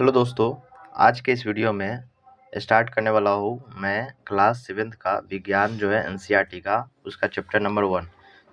Hello दोस्तों, आज के इस वीडियो में स्टार्ट करने वाला हूँ मैं क्लास 7th का विज्ञान जो है एनसीईआरटी का उसका चैप्टर नंबर 1।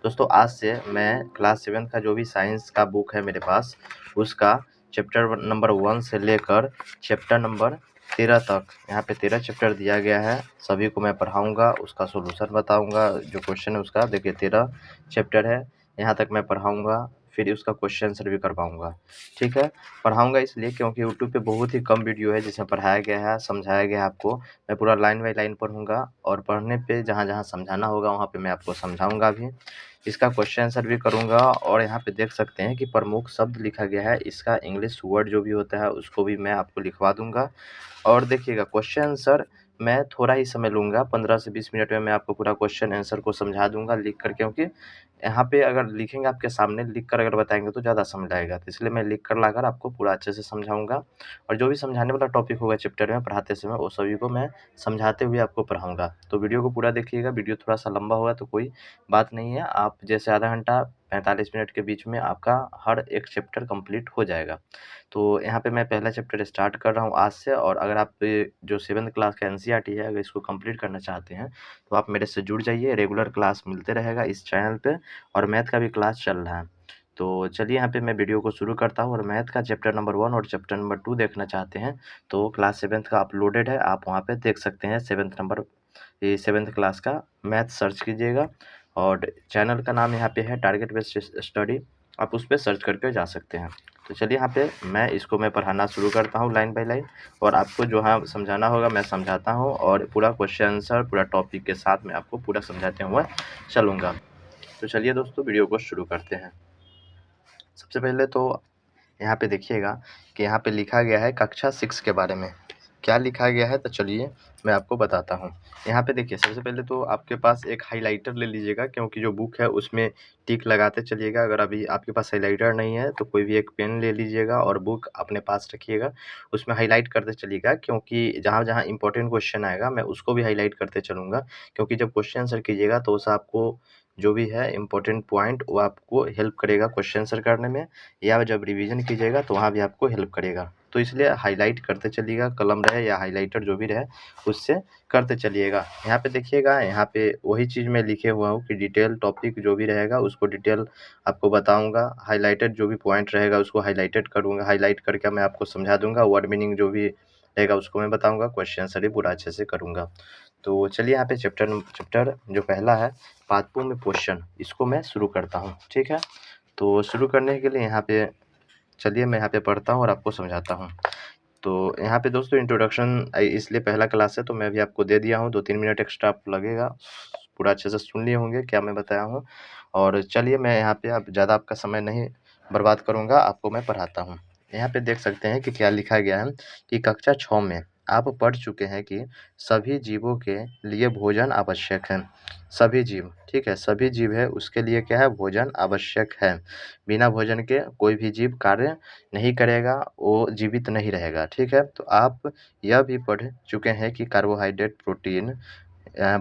दोस्तों आज से मैं क्लास 7th का जो भी साइंस का बुक है मेरे पास उसका चैप्टर नंबर 1 से लेकर चैप्टर नंबर 13 तक, यहाँ पे 13 चैप्टर दिया गया है। सभी को मैं पढ़ाऊँगा, उसका सॉल्यूशन बताऊँगा। जो क्वेश्चन है उसका देखिए 13 चैप्टर है, यहाँ तक मैं पढ़ाऊँगा, फिर उसका क्वेश्चन आंसर भी करवाऊँगा। ठीक है, पढ़ाऊँगा इसलिए क्योंकि यूट्यूब पे बहुत ही कम वीडियो है जिसमें पढ़ाया गया है, समझाया गया है आपको। मैं पूरा लाइन बाय लाइन पढ़ूँगा और पढ़ने पे जहाँ-जहाँ समझाना होगा वहाँ पे मैं आपको समझाऊँगा भी। इसका क्वेश्चन आंसर भी करूँगा और यहाँ पे देख सकते हैं कि प्रमुख शब्द लिखा गया है, इसका इंग्लिश वर्ड जो भी होता है उसको भी मैं आपको लिखवा दूँगा। और देखिएगा क्वेश्चन आंसर मैं थोड़ा ही समय लूँगा, 15 से 20 मिनट में मैं आपको पूरा क्वेश्चन आंसर को समझा दूँगा लिख कर, क्योंकि यहाँ पे अगर लिखेंगे आपके सामने, लिख कर अगर बताएँगे तो ज़्यादा समय लगेगा। तो इसलिए मैं लिख कर लाकर आपको पूरा अच्छे से समझाऊँगा और जो भी समझाने वाला टॉपिक होगा चैप्टर में पढ़ाते समय वो सभी को मैं समझाते हुए आपको पढ़ाऊँगा। तो वीडियो को पूरा देखिएगा, वीडियो थोड़ा-सा लंबा होगा तो कोई बात नहीं है। आप जैसे आधा घंटा 45 मिनट के बीच में आपका हर एक चैप्टर कंप्लीट हो जाएगा। तो यहाँ पे मैं पहला चैप्टर स्टार्ट कर रहा हूँ आज से, और अगर आप जो 7th क्लास का एनसीईआरटी है अगर इसको कंप्लीट करना चाहते हैं तो आप मेरे से जुड़ जाइए। रेगुलर क्लास मिलते रहेगा इस चैनल पे और मैथ का भी क्लास चल रहा है। तो चलिए यहाँ पे मैं वीडियो को शुरू करता हूँ। और मैथ का चैप्टर नंबर 1 और चैप्टर नंबर 2 देखना चाहते हैं तो क्लास 7th का अपलोडेड है, आप वहाँ पे देख सकते हैं। 7th क्लास का मैथ सर्च कीजिएगा और चैनल का नाम यहाँ पे है टारगेट बेस्ड स्टडी, आप उस पर सर्च करके जा सकते हैं। तो चलिए यहाँ पे मैं पढ़ाना शुरू करता हूँ लाइन बाय लाइन, और आपको जो है समझाना होगा मैं समझाता हूँ और पूरा क्वेश्चन आंसर पूरा टॉपिक के साथ मैं आपको पूरा समझाते हुए चलूँगा। तो चलिए दोस्तों वीडियो को शुरू करते हैं। सबसे पहले तो यहाँ पे देखिएगा कि यहाँ पे लिखा गया है कक्षा 6 के बारे में। क्या लिखा गया है तो चलिए मैं आपको बताता हूँ। यहाँ पे देखिए सबसे पहले तो आपके पास एक हाइलाइटर ले लीजिएगा, क्योंकि जो बुक है उसमें टिक लगाते चलिएगा। अगर अभी आपके पास हाइलाइटर नहीं है तो कोई भी एक पेन ले लीजिएगा और बुक अपने पास रखिएगा, उसमें हाईलाइट करते चलिएगा, क्योंकि जहाँ-जहाँ इंपॉर्टेंट क्वेश्चन आएगा मैं उसको भी हाईलाइट करते चलूँगा। क्योंकि जब क्वेश्चन आंसर कीजिएगा तो उससे आपको जो भी है इंपॉर्टेंट पॉइंट वो आपको हेल्प करेगा क्वेश्चन आंसर करने में, या जब रिवीजन कीजिएगा तो वहाँ भी आपको हेल्प करेगा। तो इसलिए हाईलाइट करते चलिएगा, कलम रहे या हाइलाइटर जो भी रहे उससे करते चलिएगा। यहाँ पे देखिएगा, यहाँ पे वही चीज़ मैं लिखे हुआ हूँ कि डिटेल टॉपिक जो भी रहेगा उसको डिटेल आपको बताऊँगा। हाइलाइटेड जो भी पॉइंट रहेगा उसको हाइलाइटेड करूँगा, हाइलाइट करके मैं आपको समझा दूँगा। वर्ड मीनिंग जो भी रहेगा उसको मैं बताऊँगा, क्वेश्चन आंसर भी पूरा अच्छे से करूँगा। तो चलिए यहाँ पे चैप्टर जो पहला है पादपों में पोषण, इसको मैं शुरू करता हूँ, ठीक है। तो शुरू करने के लिए यहाँ पे चलिए मैं यहाँ पे पढ़ता हूँ और आपको समझाता हूँ। तो यहाँ पे दोस्तों इंट्रोडक्शन इसलिए पहला क्लास है तो मैं भी आपको दे दिया हूँ, 2-3 मिनट एक्स्ट्रा आपको लगेगा। पूरा अच्छे से सुन लिए होंगे क्या मैं बताया हूँ। और चलिए मैं यहाँ पे अब ज़्यादा आपका समय नहीं बर्बाद करूँगा, आपको मैं पढ़ाता हूँ। यहाँ पे देख सकते हैं कि क्या लिखा गया है कि कक्षा 6 में आप पढ़ चुके हैं कि सभी जीवों के लिए भोजन आवश्यक है। सभी जीव, ठीक है, सभी जीव है उसके लिए क्या है, भोजन आवश्यक है। बिना भोजन के कोई भी जीव कार्य नहीं करेगा, वो जीवित नहीं रहेगा, ठीक है। तो आप यह भी पढ़ चुके हैं कि कार्बोहाइड्रेट, प्रोटीन,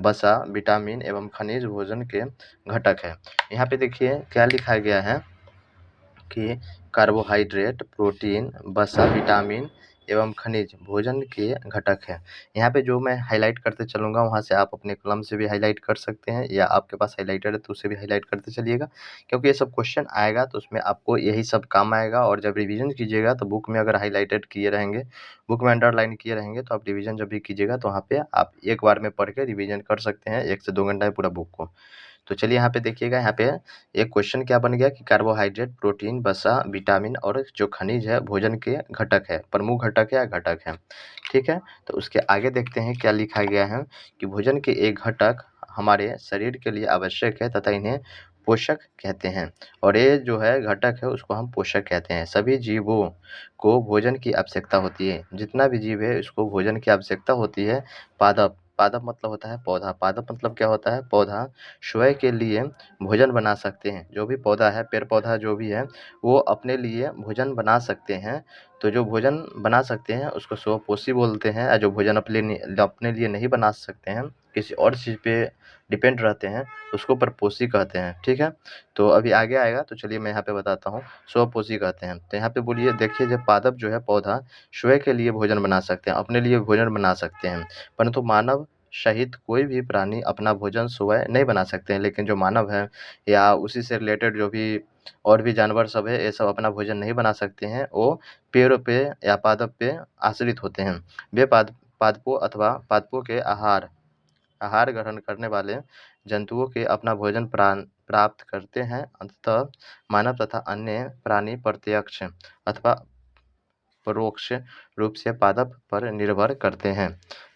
वसा, विटामिन एवं खनिज भोजन के घटक है। यहाँ पे देखिए क्या लिखा गया है कि कार्बोहाइड्रेट, प्रोटीन, वसा, विटामिन एवं खनिज भोजन के घटक हैं। यहाँ पे जो मैं हाइलाइट करते चलूँगा वहाँ से आप अपने कलम से भी हाइलाइट कर सकते हैं, या आपके पास हाइलाइटर है तो उससे भी हाइलाइट करते चलिएगा, क्योंकि ये सब क्वेश्चन आएगा तो उसमें आपको यही सब काम आएगा। और जब रिवीजन कीजिएगा तो बुक में अगर हाइलाइटेड किए रहेंगे, बुक में अंडरलाइन किए रहेंगे तो आप रिवीजन जब भी कीजिएगा तो वहाँ पे आप एक बार में पढ़ के रिवीजन कर सकते हैं 1 से 2 घंटा में पूरा बुक को। तो चलिए यहाँ पे देखिएगा, यहाँ पे एक क्वेश्चन क्या बन गया कि कार्बोहाइड्रेट, प्रोटीन, वसा, विटामिन और जो खनिज है भोजन के घटक है, प्रमुख घटक है या घटक है, ठीक है। तो उसके आगे देखते हैं क्या लिखा गया है कि भोजन के एक घटक हमारे शरीर के लिए आवश्यक है तथा इन्हें पोषक कहते हैं, और ये जो है घटक है उसको हम पोषक कहते हैं। सभी जीवों को भोजन की आवश्यकता होती है, जितना भी जीव है इसको भोजन की आवश्यकता होती है। पादप, पादप मतलब होता है पौधा, पादप मतलब क्या होता है, पौधा स्वयं के लिए भोजन बना सकते हैं। जो भी पौधा है, पेड़ पौधा जो भी है वो अपने लिए भोजन बना सकते हैं। तो जो भोजन बना सकते हैं उसको स्वपोषी बोलते हैं, और जो भोजन अपने लिए नहीं बना सकते हैं, किसी और चीज़ पे डिपेंड रहते हैं, उसको परपोषी कहते हैं। ठीक है, तो अभी आगे आएगा, तो चलिए मैं यहाँ पे बताता हूँ। स्वपोषी कहते हैं, तो यहाँ पे बोलिए, देखिए, जब पादप जो है पौधा स्वयं के लिए भोजन बना सकते हैं, अपने लिए भोजन बना सकते हैं, परंतु मानव सहित कोई भी प्राणी अपना भोजन स्वयं नहीं बना सकते हैं। लेकिन जो मानव है या उसी से रिलेटेड जो भी और भी जानवर सब है, ये सब अपना भोजन नहीं बना सकते हैं, वो पेड़ों पे या पादप पे आश्रित होते हैं। वे पादपों अथवा पादपों के आहार ग्रहण करने वाले जंतुओं के अपना भोजन प्राप्त करते हैं। अंततः मानव तथा अन्य प्राणी प्रत्यक्ष अथवा परोक्ष रूप से पादप पर निर्भर करते हैं।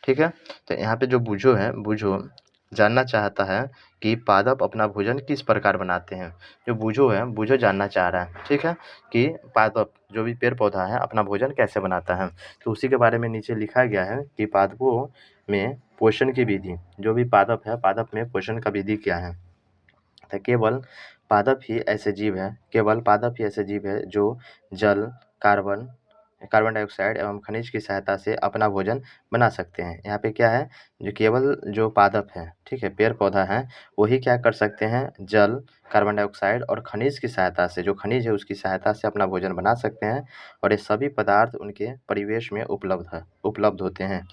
ठीक है, तो यहाँ पे जो बूझो है, बूझो जानना चाहता है कि पादप अपना भोजन किस प्रकार बनाते हैं। जो बूझो है, बूझो जानना चाह रहा है, ठीक है, कि पादप जो भी पेड़ पौधा है अपना भोजन कैसे बनाता है। तो उसी के बारे में नीचे लिखा गया है कि पादपों में पोषण की विधि, जो भी पादप है, पादप में पोषण का विधि क्या है। तो केवल पादप ही ऐसे जीव है जो जल, कार्बन डाइऑक्साइड एवं खनिज की सहायता से अपना भोजन बना सकते हैं। यहाँ पे क्या है, जो केवल जो पादप है, ठीक है, पेड़ पौधा है, वही क्या कर सकते हैं, जल, कार्बन डाइऑक्साइड और खनिज की सहायता से, जो खनिज है उसकी सहायता से अपना भोजन बना सकते हैं, और ये सभी पदार्थ उनके परिवेश में उपलब्ध होते हैं।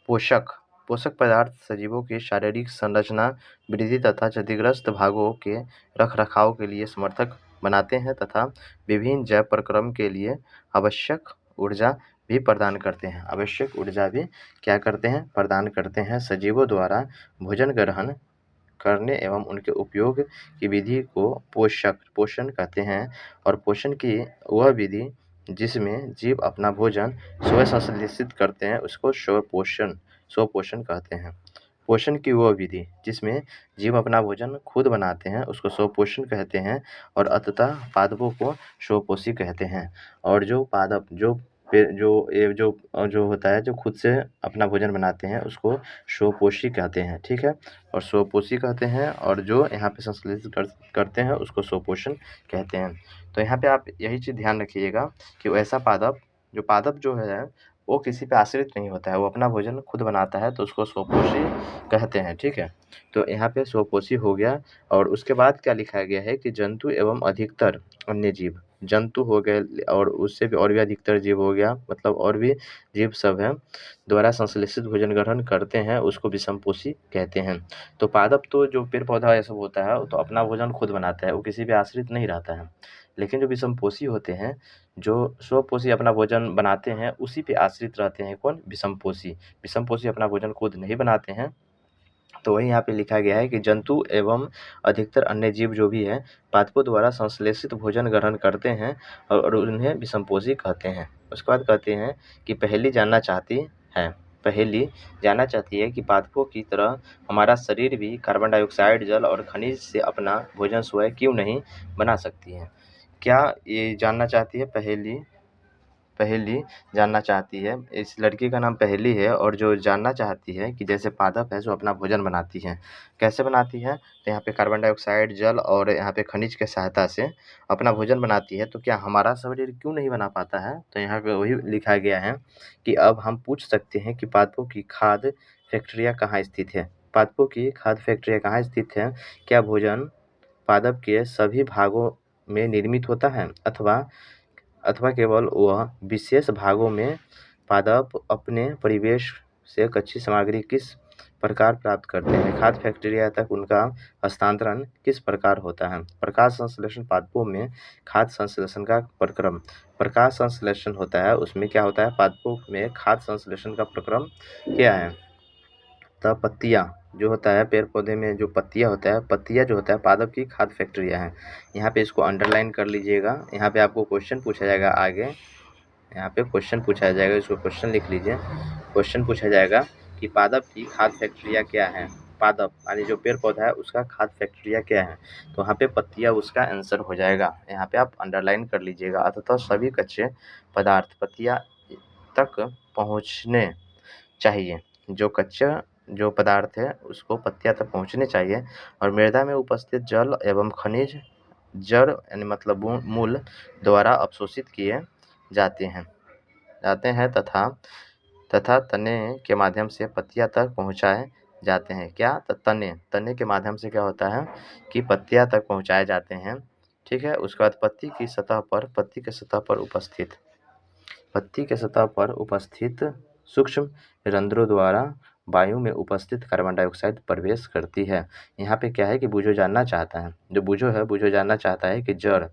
पोषक पदार्थ सजीवों की शारीरिक संरचना, वृद्धि तथा क्षतिग्रस्त भागों के रखरखाव के लिए समर्थक बनाते हैं तथा विभिन्न जैव प्रक्रम के लिए आवश्यक ऊर्जा भी प्रदान करते हैं। आवश्यक ऊर्जा भी क्या करते हैं, प्रदान करते हैं। सजीवों द्वारा भोजन ग्रहण करने एवं उनके उपयोग की विधि को पोषण कहते हैं, और पोषण की वह विधि जिसमें जीव अपना भोजन स्वयं संश्लेषित करते हैं उसको स्वपोषण कहते हैं। पोषण की वह विधि जिसमें जीव अपना भोजन खुद बनाते हैं उसको स्वपोषण कहते हैं, और अंततः पादपों को स्वपोषी कहते हैं। और जो पादप जो होता है, जो खुद से अपना भोजन बनाते हैं उसको स्वपोषी कहते हैं। ठीक है, और स्वपोषी कहते हैं, और जो यहाँ पे संश्लेषित करते हैं उसको स्वपोषण कहते हैं। तो यहाँ पे आप यही चीज़ ध्यान रखिएगा कि वैसा पादप जो है वो किसी पे आश्रित नहीं होता है, वो अपना भोजन खुद बनाता है, तो उसको स्वपोषी कहते हैं। ठीक है, तो यहाँ पे स्वपोषी हो गया। और उसके बाद क्या लिखा गया है कि जंतु एवं अधिकतर अन्य जीव, जंतु हो गए और उससे भी और भी अधिकतर जीव हो गया, मतलब और भी जीव सब हैं, द्वारा संश्लेषित भोजन ग्रहण करते हैं उसको विषमपोषी कहते हैं। तो पादप तो जो पेड़ पौधा ये सब होता है वो तो अपना भोजन खुद बनाता है, वो किसी पे आश्रित नहीं रहता है। लेकिन जो विषमपोषी होते हैं, जो स्वपोषी अपना भोजन बनाते हैं, उसी पे आश्रित रहते हैं। कौन? विषमपोषी अपना भोजन खुद नहीं बनाते हैं। तो वही यहाँ पे लिखा गया है कि जंतु एवं अधिकतर अन्य जीव जो भी हैं पादपों द्वारा संश्लेषित भोजन ग्रहण करते हैं और उन्हें विषमपोषी कहते हैं। उसके बाद कहते हैं कि पहेली जानना चाहती है कि पादपों की तरह हमारा शरीर भी कार्बन डाइऑक्साइड, जल और खनिज से अपना भोजन स्वयं क्यों नहीं बना सकती है। क्या ये जानना चाहती है? पहेली जानना चाहती है। इस लड़की का नाम पहेली है, और जो जानना चाहती है कि जैसे पादप है जो अपना भोजन बनाती है, कैसे बनाती है, तो यहाँ पे कार्बन डाइऑक्साइड, जल और यहाँ पे खनिज के सहायता से अपना भोजन बनाती है, तो क्या हमारा शरीर क्यों नहीं बना पाता है। तो यहाँ पे वही लिखा गया है कि अब हम पूछ सकते हैं कि पादपों की खाद्य फैक्ट्रियाँ कहाँ स्थित है। पादपों की खाद्य फैक्ट्रियाँ कहाँ स्थित है? क्या भोजन पादप के सभी भागों में निर्मित होता है, अथवा केवल वह विशेष भागों में? पादप अपने परिवेश से कच्ची सामग्री किस प्रकार प्राप्त करते हैं? खाद्य फैक्ट्रिया तक उनका हस्तांतरण किस प्रकार होता है? प्रकाश संश्लेषण पादपों में खाद्य संश्लेषण का प्रक्रम। प्रकाश संश्लेषण होता है, उसमें क्या होता है, पादपों में खाद्य संश्लेषण का प्रक्रम क्या है? तो पत्तियाँ जो होता है, पेड़ पौधे में जो पत्तियाँ होता है, पत्तियाँ जो होता है पादप की खाद्य फैक्ट्रियाँ हैं। यहाँ पे इसको अंडरलाइन कर लीजिएगा। यहाँ पे आपको क्वेश्चन पूछा जाएगा आगे, यहाँ पे क्वेश्चन पूछा जाएगा, इसको क्वेश्चन लिख लीजिए। क्वेश्चन पूछा जाएगा कि पादप की खाद्य फैक्ट्रियाँ क्या है। पादप यानी जो पेड़ पौधा है उसका खाद्य फैक्ट्रियाँ क्या है, तो वहाँ पे पत्तियाँ उसका आंसर हो जाएगा। यहाँ पे आप अंडरलाइन कर लीजिएगा। अतः सभी कच्चे पदार्थ पत्तियाँ तक पहुँचने चाहिए। जो पदार्थ है उसको पत्तियाँ तक पहुँचने चाहिए, और मृदा में उपस्थित जल एवं खनिज जड़ यानी मतलब मूल द्वारा अवशोषित किए जाते हैं। जाते हैं तथा तने के माध्यम से पत्तियां तक पहुंचाए जाते हैं। क्या? तो तने के माध्यम से क्या होता है कि पत्तियां तक पहुंचाए जाते हैं। ठीक है। उसके बाद पत्ती के सतह पर उपस्थित सूक्ष्म रंध्रों द्वारा वायु में उपस्थित कार्बन डाइऑक्साइड प्रवेश करती है। यहाँ पे क्या है कि बूझो जानना चाहता है, बूझो जानना चाहता है कि जड़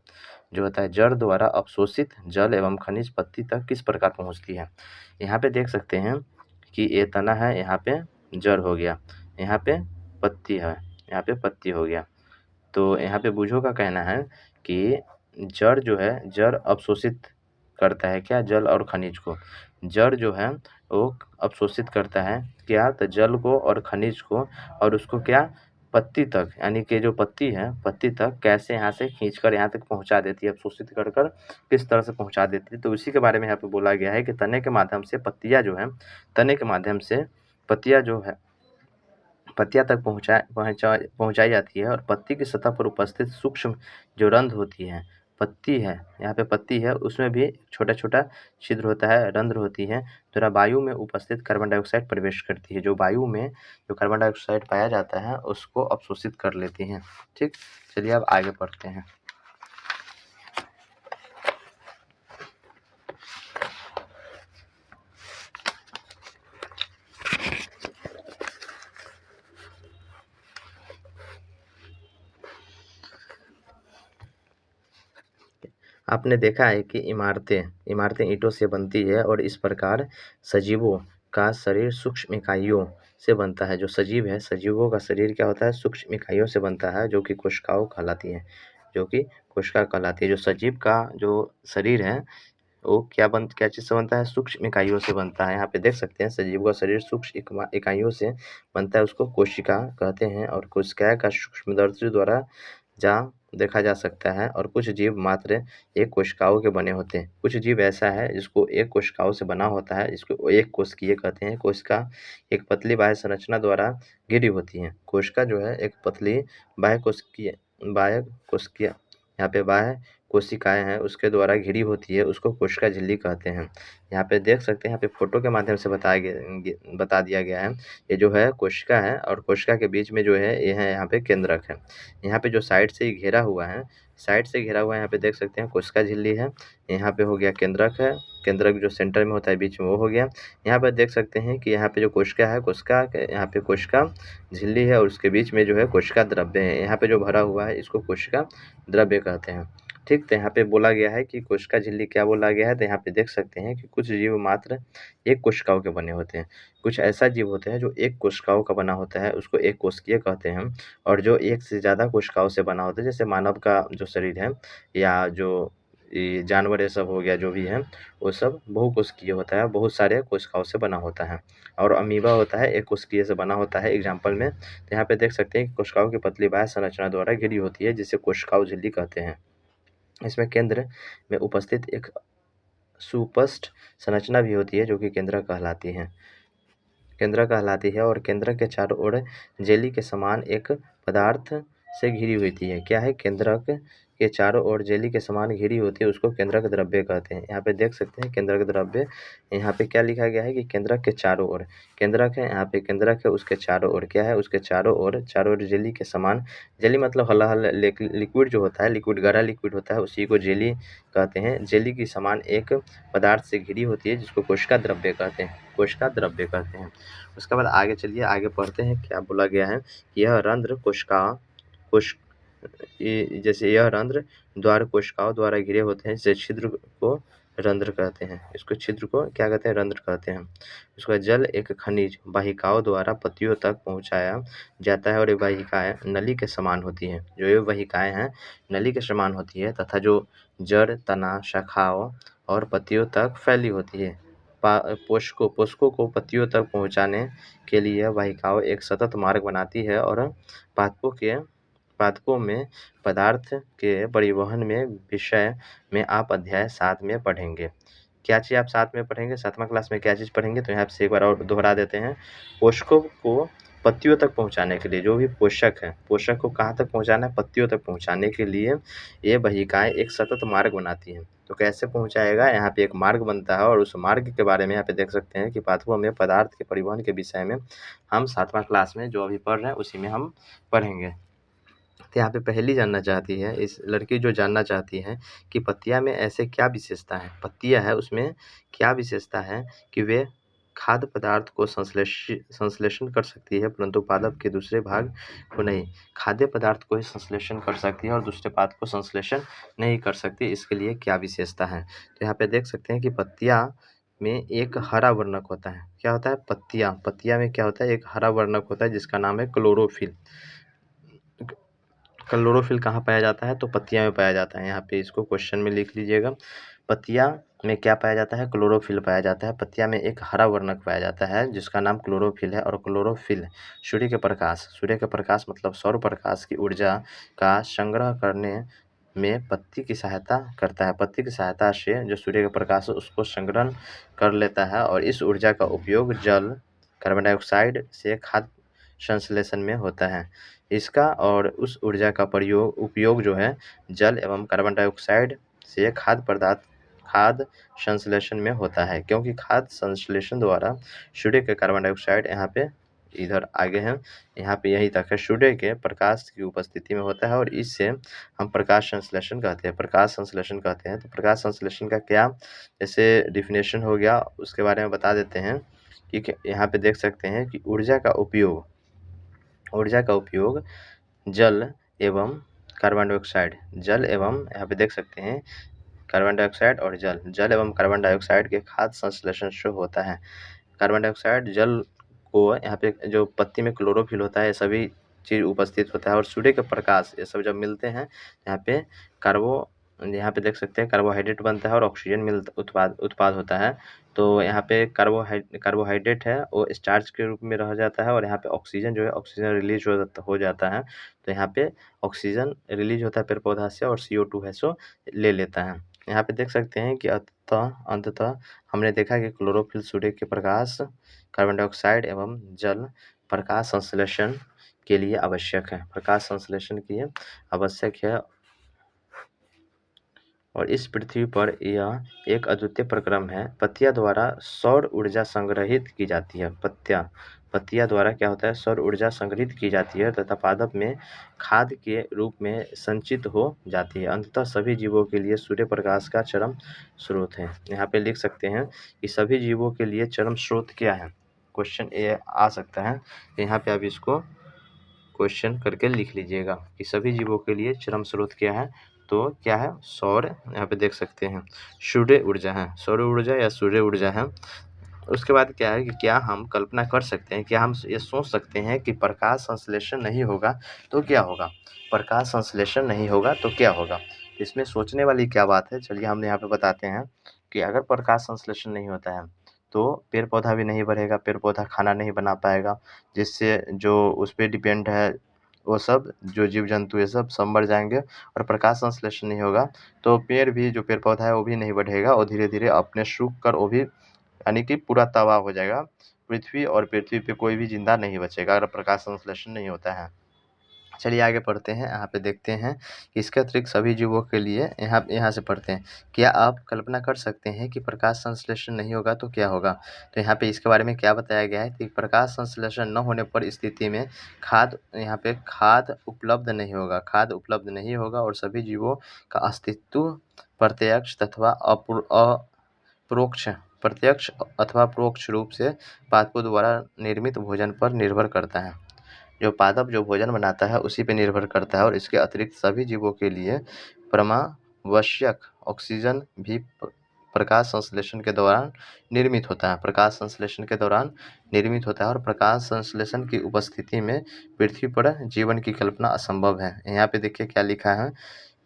जो होता है, जड़ द्वारा अवशोषित जल एवं खनिज पत्ती तक किस प्रकार पहुँचती है। यहाँ पे देख सकते हैं कि ये तना है, यहाँ पे जड़ हो गया, यहाँ पे पत्ती है, यहाँ पे पत्ती हो गया। तो यहाँ पे बूझो का कहना है कि जड़ जो है, जड़ अवशोषित करता है क्या? जल और खनिज को। जड़ जो है वो अवशोषित करता है क्या? तो जल को और खनिज को, और उसको क्या? पत्ती तक, यानी कि जो पत्ती है, पत्ती तक कैसे यहाँ से खींचकर यहाँ तक पहुँचा देती है, अवशोषित कर किस तरह से पहुँचा देती है। तो उसी के बारे में यहाँ पे बोला गया है कि तने के माध्यम से पत्तियाँ जो है, तने के माध्यम से पत्तियाँ जो है, पत्तियाँ तक पहुँचाई जाती है, और पत्ती की सतह पर उपस्थित सूक्ष्म जो रंध्र होती है, पत्ती है, यहाँ पे पत्ती है, उसमें भी छोटा-छोटा छिद्र होता है, रंध्र होती है, द्वारा वायु में उपस्थित कार्बन डाइऑक्साइड प्रवेश करती है। जो वायु में जो कार्बन डाइऑक्साइड पाया जाता है उसको अवशोषित कर लेती हैं। ठीक, चलिए अब आगे पढ़ते हैं। आपने देखा है कि इमारतें ईंटों से बनती है, और इस प्रकार सजीवों का शरीर सूक्ष्म इकाइयों से बनता है। जो सजीव है, सजीवों का शरीर क्या होता है? सूक्ष्म इकाइयों से बनता है, जो कि कोशिकाओं कहलाती हैं, जो सजीव का जो शरीर है वो क्या चीज़ से बनता है? सूक्ष्म इकाइयों से बनता है। यहाँ पे देख सकते हैं सजीव का शरीर सूक्ष्म इकाइयों से बनता है, उसको कोशिका कहते हैं, और कोशिका का सूक्ष्मदर्शी द्वारा देखा जा सकता है। और कुछ जीव मात्र एक कोशिकाओं के बने होते हैं। कुछ जीव ऐसा है जिसको एक कोशिकाओं से बना होता है, जिसको एक कोशिकीय कहते हैं। कोशिका एक पतली बाह्य संरचना द्वारा घिरी होती है। कोशिका जो है एक पतली बाह्य कोशिकीय, यहाँ पे बाह्य कोशिकाएं हैं उसके द्वारा घिरी होती है, उसको कोशिका झिल्ली कहते हैं। यहाँ पे देख सकते हैं, यहाँ पे फोटो के माध्यम से बता दिया गया है। ये जो है कोशिका है, और कोशिका के बीच में जो है ये है यहाँ पे केंद्रक है। यहाँ पे जो साइड से घेरा हुआ है, यहाँ पे देख सकते हैं कोशिका झिल्ली है। यहाँ पे हो गया केंद्रक है, केंद्रक जो सेंटर में होता है बीच में वो हो गया। यहाँ पे देख सकते हैं कि यहाँ पे जो कोशिका है, यहाँ पे कोशिका झिल्ली है, और उसके बीच में जो है कोशिका द्रव्य है। यहाँ पे जो भरा हुआ है इसको कोशिका द्रव्य कहते हैं। ठीक, तो यहाँ पे बोला गया है कि कोशिका झिल्ली क्या बोला गया है, तो यहाँ पे देख सकते हैं कि कुछ जीव मात्र एक कोशिकाओं के बने होते हैं। कुछ ऐसा जीव होते हैं जो एक कोशिकाओं का बना होता है, उसको एक कोशिकीय कहते हैं। और जो एक से ज़्यादा कोशिकाओं से बना होता है, जैसे मानव का जो शरीर है, या जो ये जानवर ये सब हो गया, जो भी है वो सब बहुकोशिकीय होता है, बहुत सारे कोशिकाओं से बना होता है। और अमीबा होता है एक कोशिकीय से बना होता है एग्जाम्पल में। तो यहाँ पे देख सकते हैं कि कोशिकाओं की पतली बाह्य संरचना द्वारा घिरी होती है, जिसे कोशिकाओं झिल्ली कहते हैं। इसमें केंद्र में उपस्थित एक सुस्पष्ट संरचना भी होती है, जो कि केंद्रक कहलाती है। और केंद्रक के चारों ओर जेली के समान एक पदार्थ से घिरी होती है। क्या है? केंद्रक के चारों ओर जेली के समान घिरी होती है, उसको केंद्रक द्रव्य कहते हैं। यहाँ पे देख सकते हैं केंद्रक द्रव्य। यहाँ पे क्या लिखा गया है कि केंद्रक के चारों ओर, केंद्रक है, यहाँ पे केंद्रक है, उसके चारों ओर क्या है? उसके चारों ओर जेली के समान। जेली मतलब हल्ला लिक्विड जो होता है, गाढ़ा लिक्विड होता है, उसी को जेली कहते हैं। जेली के समान एक पदार्थ से घिरी होती है, जिसको कोशिका द्रव्य कहते हैं। उसके बाद आगे चलिए, आगे पढ़ते हैं क्या बोला गया है। यह रंध्र जैसे यह रंध्र द्वार कोशिकाओं द्वारा घिरे होते हैं, जिसे छिद्र को रंध्र कहते हैं। इसको छिद्र को क्या कहते हैं? रंध्र कहते हैं। उसका जल एक खनिज वाहिकाओं द्वारा पत्तियों तक पहुंचाया जाता है, और ये वाहिकाएं नली के समान होती हैं। जो ये वाहिकाएं हैं नली के समान होती है, तथा जो जड़, तना, शाखाओं और पत्तियों तक फैली होती है। पोषकों को पत्तियों तक पहुंचाने के लिए वाहिकाओं एक सतत मार्ग बनाती है, और पादपों में पदार्थ के परिवहन में विषय में आप अध्याय 7 में पढ़ेंगे। क्या चीज़ आप 7 में पढ़ेंगे? 7वां क्लास में क्या चीज़ पढ़ेंगे? तो यहाँ से एक बार और दोहरा देते हैं। पोषकों को पत्तियों तक पहुँचाने के लिए जो भी पोषक है, पोषक को कहाँ तक पहुँचाना है, पत्तियों तक पहुँचाने के लिए ये वाहिकाएँ एक सतत मार्ग बनाती हैं। तो कैसे पहुँचाएगा, यहाँ पे एक मार्ग बनता है और उस मार्ग के बारे में यहाँ पे देख सकते हैं कि पाठों में पदार्थ के परिवहन के विषय में हम 7वां क्लास में जो अभी पढ़ रहे हैं उसी में हम पढ़ेंगे। तो यहाँ पे पहेली जानना चाहती है, इस लड़की जो जानना चाहती है कि पत्तियाँ में ऐसे क्या विशेषता है, पत्तियाँ है उसमें क्या विशेषता है कि वे खाद्य पदार्थ को संश्लेषण कर सकती है परंतु पादप के दूसरे भाग को नहीं। खाद्य पदार्थ को ही संश्लेषण कर सकती है और दूसरे पादप को संश्लेषण नहीं कर सकती, इसके लिए क्या विशेषता है। तो यहाँ पे देख सकते हैं कि पत्तियाँ में एक हरा वर्णक होता है। क्या होता है, पत्तियाँ में क्या होता है, एक हरा वर्णक होता है जिसका नाम है क्लोरोफिल। क्लोरोफिल कहाँ पाया जाता है, तो पत्तियाँ में पाया जाता है। यहाँ पे इसको क्वेश्चन में लिख लीजिएगा, पत्तियाँ में क्या पाया जाता है, क्लोरोफिल पाया जाता है। पत्तियाँ में एक हरा वर्णक पाया जाता है जिसका नाम क्लोरोफिल है और क्लोरोफिल सूर्य के प्रकाश मतलब सौर प्रकाश की ऊर्जा का संग्रह करने में पत्ती की सहायता करता है। पत्ती की सहायता से जो सूर्य का प्रकाश है उसको संग्रहण कर लेता है और इस ऊर्जा का उपयोग जल, कार्बन डाइऑक्साइड से खाद्य संश्लेषण में होता है। इसका और उस ऊर्जा का उपयोग जो है जल एवं कार्बन डाइऑक्साइड से खाद्य संश्लेषण में होता है, क्योंकि खाद्य संश्लेषण द्वारा सूर्य के कार्बन डाइऑक्साइड यहाँ पे इधर आगे हैं, यहाँ पे यहीं तक है, सूर्य के प्रकाश की उपस्थिति में होता है और इससे हम प्रकाश संश्लेषण कहते हैं। तो प्रकाश संश्लेषण का क्या जैसे डिफिनेशन हो गया उसके बारे में बता देते हैं कि यहाँ पे देख सकते हैं कि ऊर्जा का उपयोग जल एवं कार्बन डाइऑक्साइड, यहाँ पे देख सकते हैं कार्बन डाइऑक्साइड और जल एवं कार्बन डाइऑक्साइड के खाद्य संश्लेषण से होता है। कार्बन डाइऑक्साइड जल को यहाँ पे जो पत्ती में क्लोरोफिल होता है ये सभी चीज़ उपस्थित होता है और सूर्य के प्रकाश ये सब जब मिलते हैं यहाँ पे यहाँ पे देख सकते हैं कार्बोहाइड्रेट बनता है और ऑक्सीजन उत्पाद होता है। तो यहाँ पे कार्बोहाइड्रेट है वो स्टार्च के रूप में रह जाता है और यहाँ पे ऑक्सीजन जो है ऑक्सीजन रिलीज हो जाता है। तो यहाँ पे ऑक्सीजन रिलीज होता है पेड़ पौधा से और CO2 है सो ले लेता है। यहाँ पे देख सकते हैं कि अंततः हमने देखा कि क्लोरोफिल सूर्य के प्रकाश, कार्बन डाइऑक्साइड एवं जल प्रकाश संश्लेषण के लिए आवश्यक है और इस पृथ्वी पर यह एक अद्वितीय प्रक्रम है। पत्तियाँ द्वारा सौर ऊर्जा संग्रहित की जाती है। पत्तियाँ द्वारा क्या होता है, सौर ऊर्जा संग्रहित की जाती है तथा पादप में खाद के रूप में संचित हो जाती है। अंततः सभी जीवों के लिए सूर्य प्रकाश का चरम स्रोत है। यहाँ पे लिख सकते हैं कि सभी जीवों के लिए चरम स्रोत क्या है, क्वेश्चन ये आ सकता है। यहाँ पे आप इसको क्वेश्चन करके लिख लीजिएगा कि सभी जीवों के लिए चरम स्रोत क्या है, तो क्या है, सौर, यहाँ पे देख सकते हैं सूर्य ऊर्जा है, सौर ऊर्जा या सूर्य ऊर्जा है। उसके बाद क्या है कि क्या हम कल्पना कर सकते हैं, क्या हम ये सोच सकते हैं कि प्रकाश संश्लेषण नहीं होगा तो क्या होगा, प्रकाश संश्लेषण नहीं होगा तो क्या होगा। इसमें सोचने वाली क्या बात है, चलिए हम यहाँ पे बताते हैं कि अगर प्रकाश संश्लेषण नहीं होता है तो पेड़ पौधा भी नहीं बढ़ेगा, पेड़ पौधा खाना नहीं बना पाएगा, जिससे जो उस पर डिपेंड है वो सब जो जीव जंतु ये सब मर जाएंगे। और प्रकाश संश्लेषण नहीं होगा तो जो पेड़ पौधा है वो भी नहीं बढ़ेगा और धीरे धीरे अपने सूख कर वो भी यानी कि पूरा तबाह हो जाएगा पृथ्वी, और पृथ्वी पे कोई भी जिंदा नहीं बचेगा अगर प्रकाश संश्लेषण नहीं होता है। चलिए आगे पढ़ते हैं, यहाँ पे देखते हैं कि इसके अतिरिक्त सभी जीवों के लिए यहाँ से पढ़ते हैं, क्या आप कल्पना कर सकते हैं कि प्रकाश संश्लेषण नहीं होगा तो क्या होगा। तो यहाँ पे इसके बारे में क्या बताया गया है कि प्रकाश संश्लेषण न होने पर स्थिति में खाद उपलब्ध नहीं होगा और सभी जीवों का अस्तित्व प्रत्यक्ष अथवा परोक्ष रूप से पादपों द्वारा निर्मित भोजन पर निर्भर करता है। जो पादप जो भोजन बनाता है उसी पे निर्भर करता है और इसके अतिरिक्त सभी जीवों के लिए परमावश्यक ऑक्सीजन भी प्रकाश संश्लेषण के दौरान निर्मित होता है और प्रकाश संश्लेषण की उपस्थिति में पृथ्वी पर जीवन की कल्पना असंभव है। यहाँ पे देखिए क्या लिखा है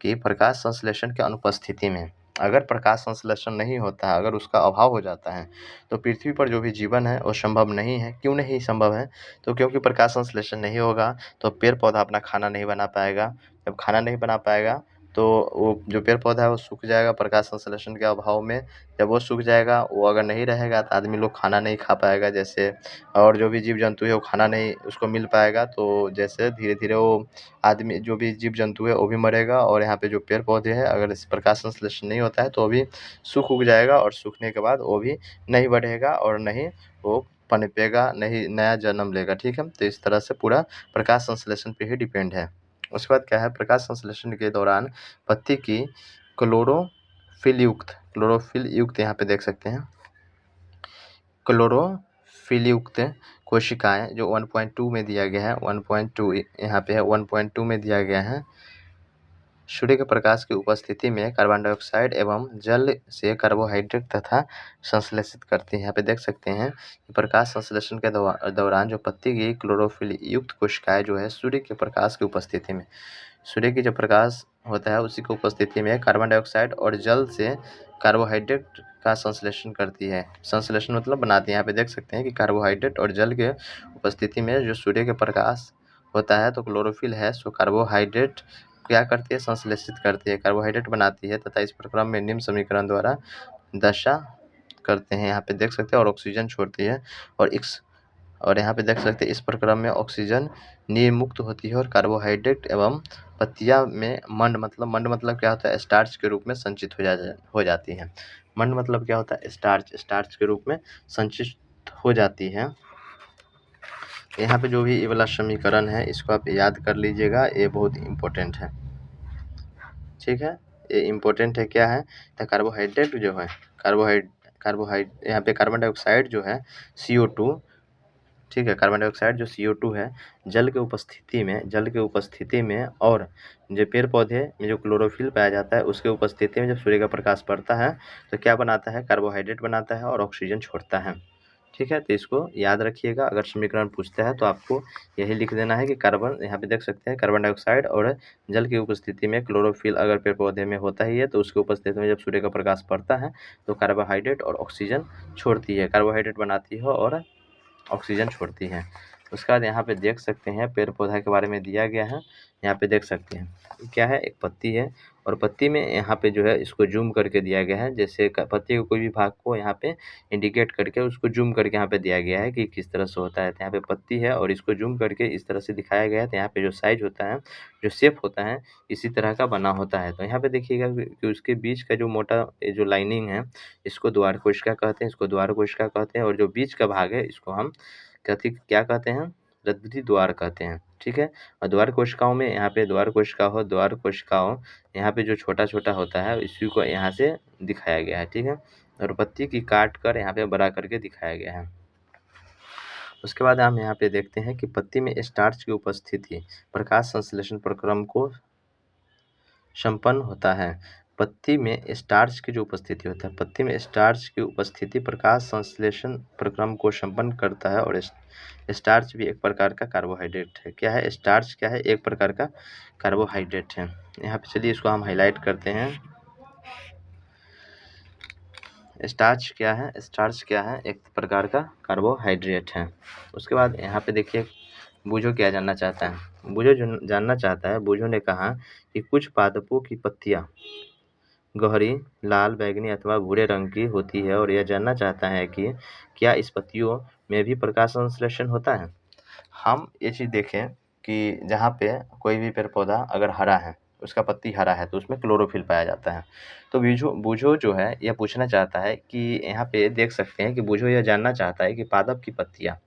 कि प्रकाश संश्लेषण के अनुपस्थिति में, अगर प्रकाश संश्लेषण नहीं होता है, अगर उसका अभाव हो जाता है तो पृथ्वी पर जो भी जीवन है वो संभव नहीं है। क्यों नहीं संभव है, तो क्योंकि प्रकाश संश्लेषण नहीं होगा तो पेड़ पौधा अपना खाना नहीं बना पाएगा। जब खाना नहीं बना पाएगा तो वो जो पेड़ पौधा है वो सूख जाएगा प्रकाश संश्लेषण के अभाव में। जब वो सूख जाएगा, वो अगर नहीं रहेगा तो आदमी लोग खाना नहीं खा पाएगा जैसे, और जो भी जीव जंतु है वो खाना नहीं उसको मिल पाएगा। तो जैसे धीरे धीरे वो आदमी जो भी जीव जंतु है वो भी मरेगा, और यहाँ पे जो पेड़ पौधे हैं अगर इस प्रकाश संश्लेषण नहीं होता है तो वो भी सूख उग जाएगा, और सूखने के बाद वो भी नहीं बढ़ेगा और नहीं वो पनपेगा, नहीं नया जन्म लेगा। ठीक है, तो इस तरह से पूरा प्रकाश संश्लेषण पे ही डिपेंड है। उसके बाद क्या है, प्रकाश संश्लेषण के दौरान पत्ती की क्लोरोफिल युक्त यहाँ पे देख सकते हैं, क्लोरोफिल युक्त कोशिकाएं जो 1.2 में दिया गया है, 1.2 यहाँ पे है, 1.2 में दिया गया है। सूर्य के प्रकाश की उपस्थिति में कार्बन डाइऑक्साइड एवं जल से कार्बोहाइड्रेट तथा संश्लेषित करती है। यहाँ पे देख सकते हैं कि प्रकाश संश्लेषण के दौरान जो पत्ती की क्लोरोफिल युक्त कोशिकाएं जो है सूर्य के प्रकाश की उपस्थिति में, सूर्य की जो प्रकाश होता है उसी की उपस्थिति में कार्बन डाइऑक्साइड और जल से कार्बोहाइड्रेट का संश्लेषण करती है। संश्लेषण मतलब बनाती है। यहाँ पे देख सकते हैं कि कार्बोहाइड्रेट और जल के उपस्थिति में जो सूर्य के प्रकाश होता है तो क्लोरोफिल है सो कार्बोहाइड्रेट क्या करती है, संश्लेषित करती है, कार्बोहाइड्रेट बनाती है तथा इस प्रक्रम में निम्न समीकरण द्वारा दशा करते हैं। यहाँ पे देख सकते हैं और ऑक्सीजन छोड़ती है, और यहाँ पे देख सकते हैं इस प्रक्रम में ऑक्सीजन निर्मुक्त होती है और कार्बोहाइड्रेट एवं पत्तियां में मंड मतलब क्या होता है, स्टार्च के रूप में संचित हो जाती है। मंड मतलब क्या होता है, स्टार्च के रूप में संचित हो जाती है। यहाँ पे जो भी ये वाला समीकरण है इसको आप याद कर लीजिएगा, ये बहुत इम्पोर्टेंट है। ठीक है, ये इम्पोर्टेंट है। क्या है, तो कार्बोहाइड्रेट जो है, कार्बोहाइड्रेट यहाँ पे कार्बन डाइऑक्साइड जो है CO2, ठीक है, कार्बन डाइऑक्साइड जो CO2 है जल के उपस्थिति में और जो पेड़ पौधे में जो क्लोरोफिल पाया जाता है उसके उपस्थिति में जब सूर्य का प्रकाश पड़ता है तो क्या बनाता है, कार्बोहाइड्रेट बनाता है और ऑक्सीजन छोड़ता है। ठीक है, तो इसको याद रखिएगा। अगर समीकरण पूछता है तो आपको यही लिख देना है कि कार्बन, यहाँ पे देख सकते हैं कार्बन डाइऑक्साइड और जल की उपस्थिति में क्लोरोफिल अगर पेड़ पौधे में होता ही है तो उसकी उपस्थिति में जब सूर्य का प्रकाश पड़ता है तो कार्बोहाइड्रेट और ऑक्सीजन छोड़ती है, कार्बोहाइड्रेट बनाती है और ऑक्सीजन छोड़ती है। उसके बाद यहाँ पे देख सकते हैं पेड़ पौधा के बारे में दिया गया है। यहाँ पे देख सकते हैं क्या है, एक पत्ती है और पत्ती में यहाँ पे जो है इसको जूम करके दिया गया है, जैसे पत्ती के कोई भी भाग को यहाँ पे इंडिकेट करके उसको जूम करके यहाँ पे दिया गया है कि किस तरह से होता है। तो यहाँ पे पत्ती है और इसको जूम करके इस तरह से दिखाया गया है। तो यहाँ पे जो साइज होता है, जो शेप होता है इसी तरह का बना होता है। तो यहाँ पे देखिएगा कि उसके बीच का जो मोटा जो लाइनिंग है इसको द्वार कोशिका कहते हैं, और जो बीच का भाग है इसको हम क्या कहते हैं, रद्दी द्वार कहते हैं। ठीक है, और द्वार कोशिकाओं में यहाँ पे द्वार कोशिकाओं यहाँ पे जो छोटा छोटा होता है इसी को यहाँ से दिखाया गया है। ठीक है, और पत्ती की काट कर यहाँ पे बड़ा करके दिखाया गया है। उसके बाद हम यहाँ पे देखते हैं कि पत्ती में स्टार्च की उपस्थिति प्रकाश संश्लेषण प्रक्रम को संपन्न होता है। पत्ती में स्टार्च की जो उपस्थिति होता है, पत्ती में स्टार्च की उपस्थिति प्रकाश संश्लेषण प्रक्रम को संपन्न करता है। और स्टार्च भी एक प्रकार का कार्बोहाइड्रेट है। क्या है, स्टार्च क्या है, एक प्रकार का कार्बोहाइड्रेट है। यहाँ पे चलिए इसको हम हाईलाइट करते हैं। स्टार्च क्या है, एक प्रकार का कार्बोहाइड्रेट है। उसके बाद यहाँ पे देखिए बूझो क्या जानना चाहता है। बूझो ने कहा कि कुछ पादपों की पत्तियां गहरी लाल, बैगनी अथवा भूरे रंग की होती है और यह जानना चाहता है कि क्या इस पत्तियों में भी प्रकाश संश्लेषण होता है। हम ये चीज़ देखें कि जहाँ पे कोई भी पेड़ पौधा अगर हरा है, उसका पत्ती हरा है तो उसमें क्लोरोफिल पाया जाता है। तो बूझो जो है यह पूछना चाहता है कि यहाँ पे देख सकते हैं कि बूझो यह जानना चाहता है कि पादप की पत्तियाँ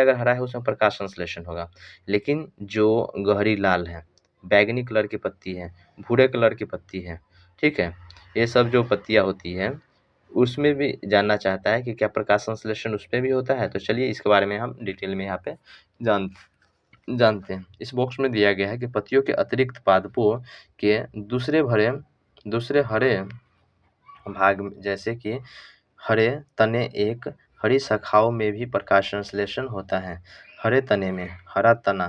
अगर हरा है उसमें प्रकाश संश्लेषण होगा, लेकिन जो गहरी लाल है, बैगनी कलर की पत्ती है, भूरे कलर की पत्ती है, ठीक है, ये सब जो पत्तियाँ होती हैं उसमें भी जानना चाहता है कि क्या प्रकाश संश्लेषण उसमें भी होता है। तो चलिए इसके बारे में हम डिटेल में यहाँ पे जानते हैं। इस बॉक्स में दिया गया है कि पत्तियों के अतिरिक्त पादपों के दूसरे हरे भाग जैसे कि हरे तने एक हरी शाखाओं में भी प्रकाश संश्लेषण होता है। हरे तने में हरा तना,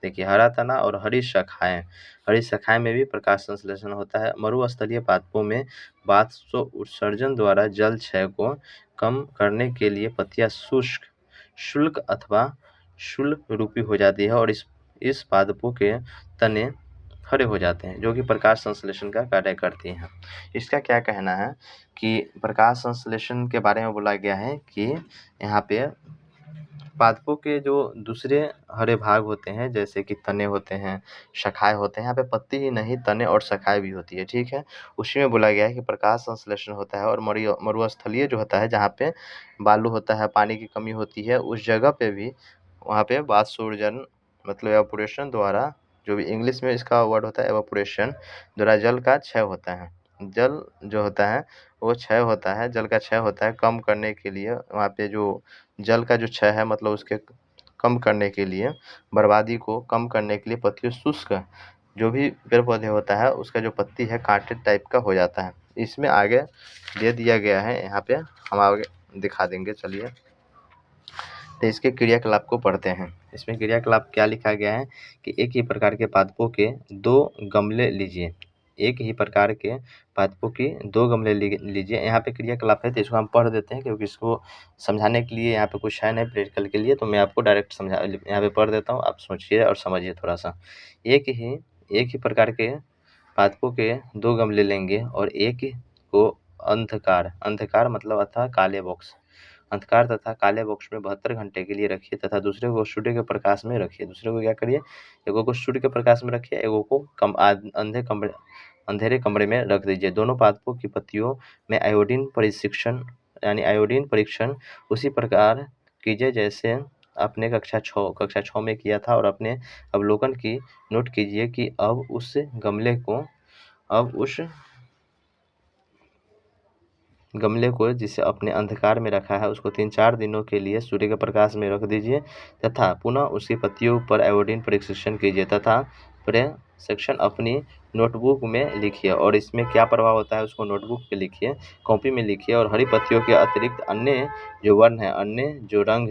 देखिए हरा तना और हरी शाखाएं में भी प्रकाश संश्लेषण होता है। मरुस्थलीय पादपों में वाष्प उत्सर्जन द्वारा जल क्षय को कम करने के लिए पत्तियां शुष्क अथवा शूल रूपी हो जाती है और इस पादपों के तने हरे हो जाते हैं, जो कि प्रकाश संश्लेषण का कार्य करती हैं। इसका क्या कहना है कि प्रकाश संश्लेषण के बारे में बोला गया है कि यहाँ पे पादपों के जो दूसरे हरे भाग होते हैं, जैसे कि तने होते हैं, शाखाएँ होते हैं, यहाँ पे पत्ती ही नहीं तने और शाखाएँ भी होती है, ठीक है। उसी में बोला गया है कि प्रकाश संश्लेषण होता है और मरुस्थलीय जो होता है, जहाँ पे बालू होता है, पानी की कमी होती है, उस जगह पे भी वहाँ पे वाष्पोर्जन मतलब एवापोरेशन द्वारा, जो भी इंग्लिश में इसका वर्ड होता है एवापोरेशन, द्वारा जल का क्षय होता है। जल जो होता है वो क्षय होता है, जल का क्षय होता है कम करने के लिए। वहाँ पे जो जल का जो क्षय है मतलब उसके कम करने के लिए, बर्बादी को कम करने के लिए पत्तियों शुष्क जो भी पेड़ पौधे होता है उसका जो पत्ती है कांटे टाइप का हो जाता है। इसमें आगे दे दिया गया है, यहाँ पे हम आगे दिखा देंगे, चलिए। तो इसके क्रियाकलाप को पढ़ते हैं। इसमें क्रियाकलाप क्या लिखा गया है कि एक ही प्रकार के पादपों के 2 गमले लीजिए। एक ही प्रकार के पादपों की 2 गमले लीजिए। यहाँ पे क्रियाकलाप है तो इसको हम पढ़ देते हैं, क्योंकि इसको समझाने के लिए यहाँ पे कुछ है नहीं प्रैक्टिकल के लिए, तो मैं आपको डायरेक्ट यहाँ पे पढ़ देता हूँ, आप सोचिए और समझिए थोड़ा सा। एक ही प्रकार के पादपों के 2 गमले लेंगे और एक को अंधकार मतलब अर्थात काले बॉक्स, अंधकार तथा काले बॉक्स में 72 घंटे के लिए रखिए तथा दूसरे को सूर्य के प्रकाश में रखिए। दूसरे को क्या करिए, एगो को सूर्य के प्रकाश में रखिए, एगो को अंधेरे कमरे में रख दीजिए। दोनों पादपों की पत्तियों में आयोडीन परीक्षण उसी प्रकार कीजिए जैसे आपने कक्षा 6 में किया था, और अपने अवलोकन की नोट कीजिए कि अब उस गमले को जिसे अपने अंधकार में रखा है उसको 3-4 दिनों के लिए सूर्य के प्रकाश में रख दीजिए तथा पुनः उसकी पत्तियों पर आयोडीन परीक्षण कीजिए तथा परीक्षण अपनी नोटबुक में लिखिए। और इसमें क्या प्रभाव होता है उसको नोटबुक पे लिखिए, कॉपी में लिखिए। और हरी पत्तियों के अतिरिक्त अन्य जो वर्ण है, अन्य जो रंग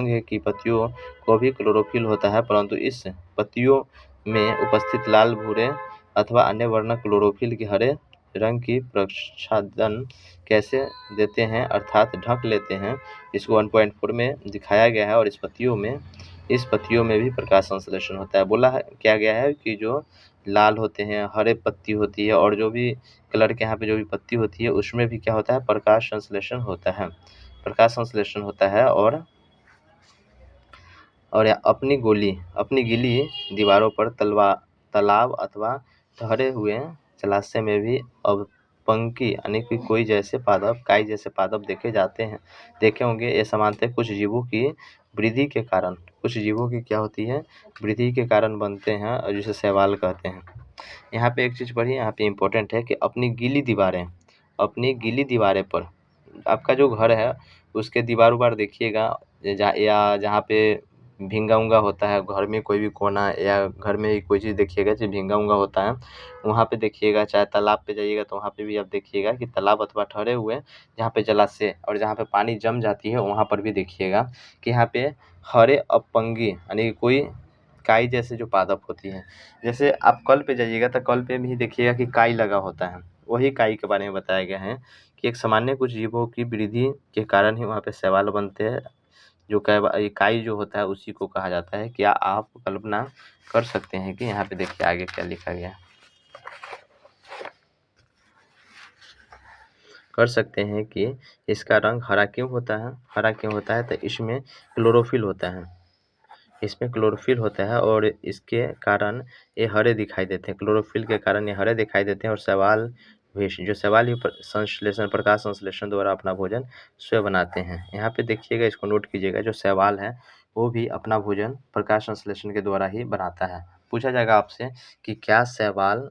है की पत्तियों को भी क्लोरोफिल होता है, परंतु इस पत्तियों में उपस्थित लाल, भूरे अथवा अन्य वर्ण क्लोरोफिल के हरे रंग की प्रच्छादन कैसे देते हैं अर्थात ढक लेते हैं, इसको 1.4 में दिखाया गया है। और इस पत्तियों में भी प्रकाश संश्लेषण होता है। बोला है क्या गया है कि जो लाल होते हैं, हरे पत्ती होती है और जो भी कलर के यहाँ पे जो भी पत्ती होती है उसमें भी क्या होता है, प्रकाश संश्लेषण होता है। प्रकाश संश्लेषण होता है और अपनी गीली दीवारों पर तालाब अथवा ठहरे हुए जलाशय में भी पंकी यानी कि काई जैसे पादप देखे होंगे। ये सामान्यतः कुछ जीवों की वृद्धि के कारण क्या होती है, वृद्धि के कारण बनते हैं, और जिसे शैवाल कहते हैं। यहाँ पे एक चीज़ पढ़िए, यहाँ पे इम्पोर्टेंट है कि अपनी गीली दीवारें पर आपका जो घर है उसके दीवार देखिएगा, जहाँ पे भींगा उंगा होता है, घर में कोई भी कोना या घर में कोई चीज़ देखिएगा जो भींगा उंगा होता है, वहाँ पे देखिएगा। चाहे तालाब पे जाइएगा तो वहाँ पे भी आप देखिएगा कि तालाब अथवा ठहरे हुए जहाँ पे जलाशय और जहाँ पे पानी जम जाती है वहाँ पर भी देखिएगा कि यहाँ पे हरे अपंगी यानी कोई काई जैसे जो पादप होती है। जैसे आप कल पे जाइएगा तो कल पे भी देखिएगा कि काई लगा होता है, वही काई के बारे में बताया गया है कि एक सामान्य कुछ जीवों की वृद्धि के कारण ही वहाँ पे शैवाल बनते हैं। जो काई जो होता है उसी को कहा जाता है। क्या आप कल्पना कर सकते हैं कि यहाँ पे देखिए आगे क्या लिखा गया है, कर सकते हैं कि इसका रंग हरा क्यों होता है, तो इसमें क्लोरोफिल होता है और इसके कारण ये हरे दिखाई देते हैं। क्लोरोफिल के कारण ये हरे दिखाई देते हैं। और शैवाल ही प्रकाश संश्लेषण द्वारा अपना भोजन स्वयं बनाते हैं। यहाँ पे देखिएगा, इसको नोट कीजिएगा, जो शैवाल है वो भी अपना भोजन प्रकाश संश्लेषण के द्वारा ही बनाता है। पूछा जाएगा आपसे कि क्या शैवाल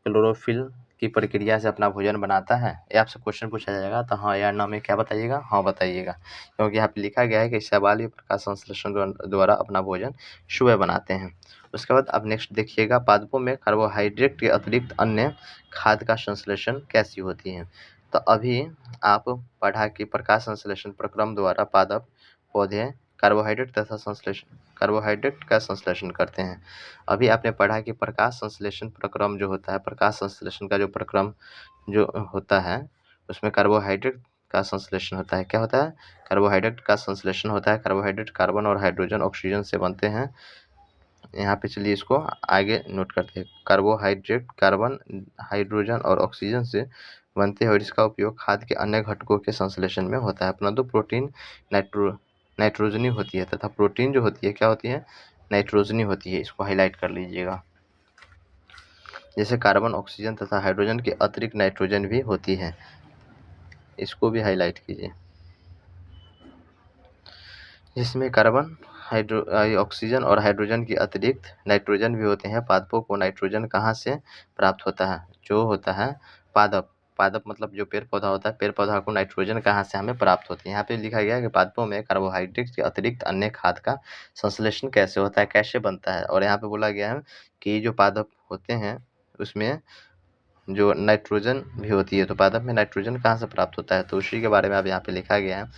क्लोरोफिल की प्रक्रिया से अपना भोजन बनाता है, ये आपसे क्वेश्चन पूछा जाएगा तो हाँ या ना में क्या बताइएगा, हाँ बताइएगा, क्योंकि यहाँ पे लिखा गया है कि शैवाल ही प्रकाश संश्लेषण द्वारा अपना भोजन स्वयं बनाते हैं। उसके बाद अब नेक्स्ट देखिएगा, पादपों में कार्बोहाइड्रेट के अतिरिक्त अन्य खाद्य का संश्लेषण कैसी होती है। तो अभी आप पढ़ा कि प्रकाश संश्लेषण प्रक्रम द्वारा पादप पौधे कार्बोहाइड्रेट का संश्लेषण करते हैं। अभी आपने पढ़ा कि प्रकाश संश्लेषण प्रक्रम जो होता है, प्रकाश संश्लेषण का जो प्रक्रम जो होता है उसमें कार्बोहाइड्रेट का संश्लेषण होता है। क्या होता है, कार्बोहाइड्रेट का संश्लेषण होता है। कार्बोहाइड्रेट कार्बन और हाइड्रोजन ऑक्सीजन से बनते हैं यहाँ पे चलिए इसको आगे नोट करते हैं। कार्बोहाइड्रेट कार्बन, हाइड्रोजन और ऑक्सीजन से बनते हैं और इसका उपयोग खाद्य के अन्य घटकों के संश्लेषण में होता है। परंतु प्रोटीन नाइट्रोजनी होती है तथा प्रोटीन जो होती है क्या होती है, नाइट्रोजनी होती है। इसको हाईलाइट कर लीजिएगा। जैसे कार्बन, ऑक्सीजन तथा हाइड्रोजन के अतिरिक्त नाइट्रोजन भी होती है, इसको भी हाईलाइट कीजिए। जिसमें कार्बन, ऑक्सीजन और हाइड्रोजन के अतिरिक्त नाइट्रोजन भी होते हैं। पादपों को नाइट्रोजन कहाँ से प्राप्त होता है, जो होता है पादप। पादप मतलब जो पेड़ पौधा होता है, पेड़ पौधा को नाइट्रोजन कहाँ से हमें प्राप्त होती है। यहाँ पे लिखा गया है कि पादपों में कार्बोहाइड्रेट के अतिरिक्त अन्य खाद्य का संश्लेषण कैसे होता है, कैसे बनता है। और यहाँ पे बोला गया है कि जो पादप होते हैं उसमें जो नाइट्रोजन भी होती है, तो पादप में नाइट्रोजन कहाँ से प्राप्त होता है, तो उसी के बारे में अब यहाँ पे लिखा गया है।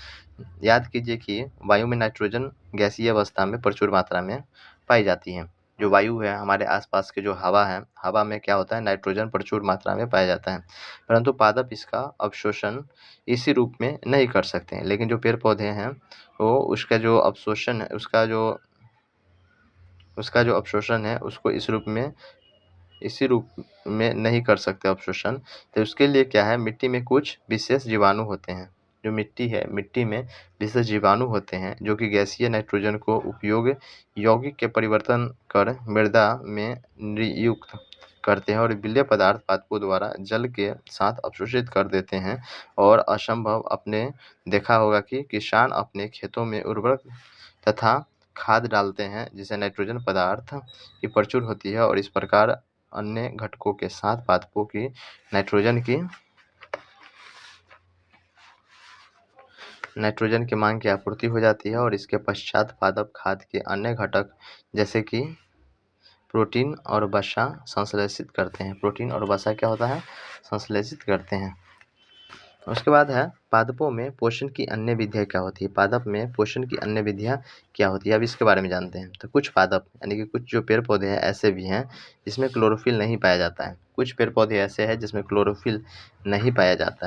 याद कीजिए कि वायु में नाइट्रोजन गैसीय अवस्था में प्रचुर मात्रा में पाई जाती है। जो वायु है, हमारे आसपास के जो हवा है, हवा में क्या होता है, नाइट्रोजन प्रचुर मात्रा में पाया जाता है। परंतु पादप इसका अवशोषण इसी रूप में नहीं कर सकते हैं। लेकिन जो पेड़ पौधे हैं वो उसका जो अवशोषण है, उसका जो अवशोषण है उसको इसी रूप में नहीं कर सकते अवशोषण। तो उसके लिए क्या है, मिट्टी में कुछ विशेष जीवाणु होते हैं। जो मिट्टी है, मिट्टी में विशेष जीवाणु होते हैं जो कि गैसीय नाइट्रोजन को उपयोग यौगिक के परिवर्तन कर मृदा में नियुक्त करते हैं और विलेय पदार्थ पादपों द्वारा जल के साथ अवशोषित कर देते हैं। और असंभव आपने देखा होगा कि किसान अपने खेतों में उर्वरक तथा खाद डालते हैं जिससे नाइट्रोजन पदार्थ की प्रचुर होती है और इस प्रकार अन्य घटकों के साथ पादपों की नाइट्रोजन की मांग की आपूर्ति हो जाती है। और इसके पश्चात पादप खाद्य के अन्य घटक जैसे कि प्रोटीन और वसा संश्लेषित करते हैं। प्रोटीन और वसा क्या होता है, संश्लेषित करते हैं। उसके बाद है पादपों में पोषण की अन्य विधियाँ क्या होती है। पादप में पोषण की अन्य विधियाँ क्या होती है, अब इसके बारे में जानते हैं। तो कुछ पादप यानी कि कुछ जो पेड़ पौधे हैं ऐसे भी हैं जिसमें क्लोरोफिल नहीं पाया जाता है। कुछ पेड़ पौधे ऐसे हैं जिसमें क्लोरोफिल नहीं पाया जाता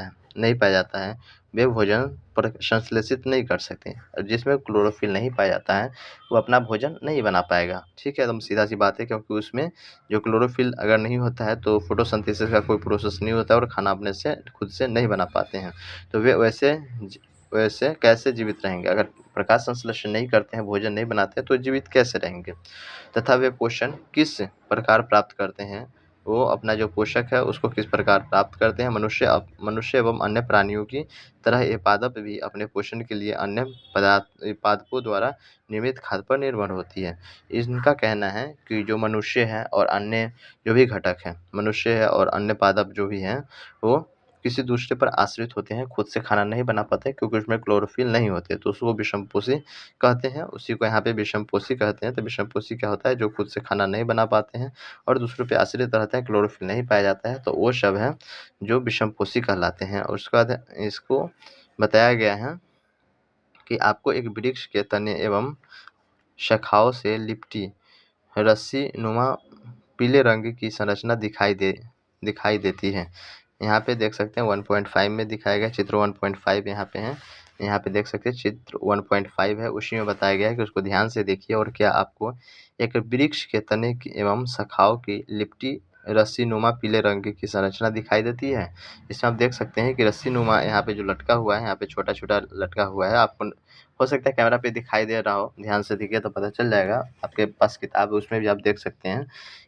है। वे भोजन पर संश्लेषित नहीं कर सकते। और जिसमें क्लोरोफिल नहीं पाया जाता है वो अपना भोजन नहीं बना पाएगा। ठीक है, एकदम सीधा सी बात है, क्योंकि उसमें जो क्लोरोफिल अगर नहीं होता है तो फोटोसिंथेसिस का कोई प्रोसेस नहीं होता है और खाना अपने से खुद से नहीं बना पाते हैं। तो वे वैसे कैसे जीवित रहेंगे, अगर प्रकाश संश्लेषण नहीं करते हैं, भोजन नहीं बनाते हैं, तो जीवित कैसे रहेंगे। तथा वे पोषण किस प्रकार प्राप्त करते हैं, वो अपना जो पोषक है उसको किस प्रकार प्राप्त करते हैं। मनुष्य एवं अन्य प्राणियों की तरह ये पादप भी अपने पोषण के लिए अन्य पादपों द्वारा निर्मित खाद्य पर निर्भर होती है। इनका कहना है कि जो मनुष्य है और अन्य जो भी घटक हैं, मनुष्य है और अन्य पादप जो भी हैं, वो किसी दूसरे पर आश्रित होते हैं, खुद से खाना नहीं बना पाते क्योंकि उसमें क्लोरोफिल नहीं होते, तो उसको विषमपोषी कहते हैं। उसी को यहाँ पे विषमपोषी कहते हैं। तो विषमपोषी क्या होता है, जो खुद से खाना नहीं बना पाते हैं और दूसरों पे आश्रित रहते हैं, क्लोरोफिल नहीं पाया जाता है, तो वो सब है जो विषमपोषी कहलाते हैं। और उसके बाद इसको बताया गया है कि आपको एक वृक्ष के तने एवं शाखाओं से लिपटी रस्सी नुमा पीले रंग की संरचना दिखाई देती है। यहाँ पे देख सकते हैं 1.5 में दिखाया गया, चित्र 1.5 यहाँ पे है। यहाँ पे देख सकते हैं चित्र 1.5 है, उसी में बताया गया है कि उसको ध्यान से देखिए। और क्या आपको एक वृक्ष के तने की एवं शाखाओं की लिपटी रस्सी नुमा पीले रंग की संरचना दिखाई देती है। इसमें आप देख सकते हैं कि रस्सी नुमा यहाँ पे जो लटका हुआ है, यहाँ पे छोटा छोटा लटका हुआ है। आपको हो सकता है कैमरा पे दिखाई दे रहा हो, ध्यान से देखिए तो पता चल जाएगा। आपके पास किताब है उसमें भी आप देख सकते हैं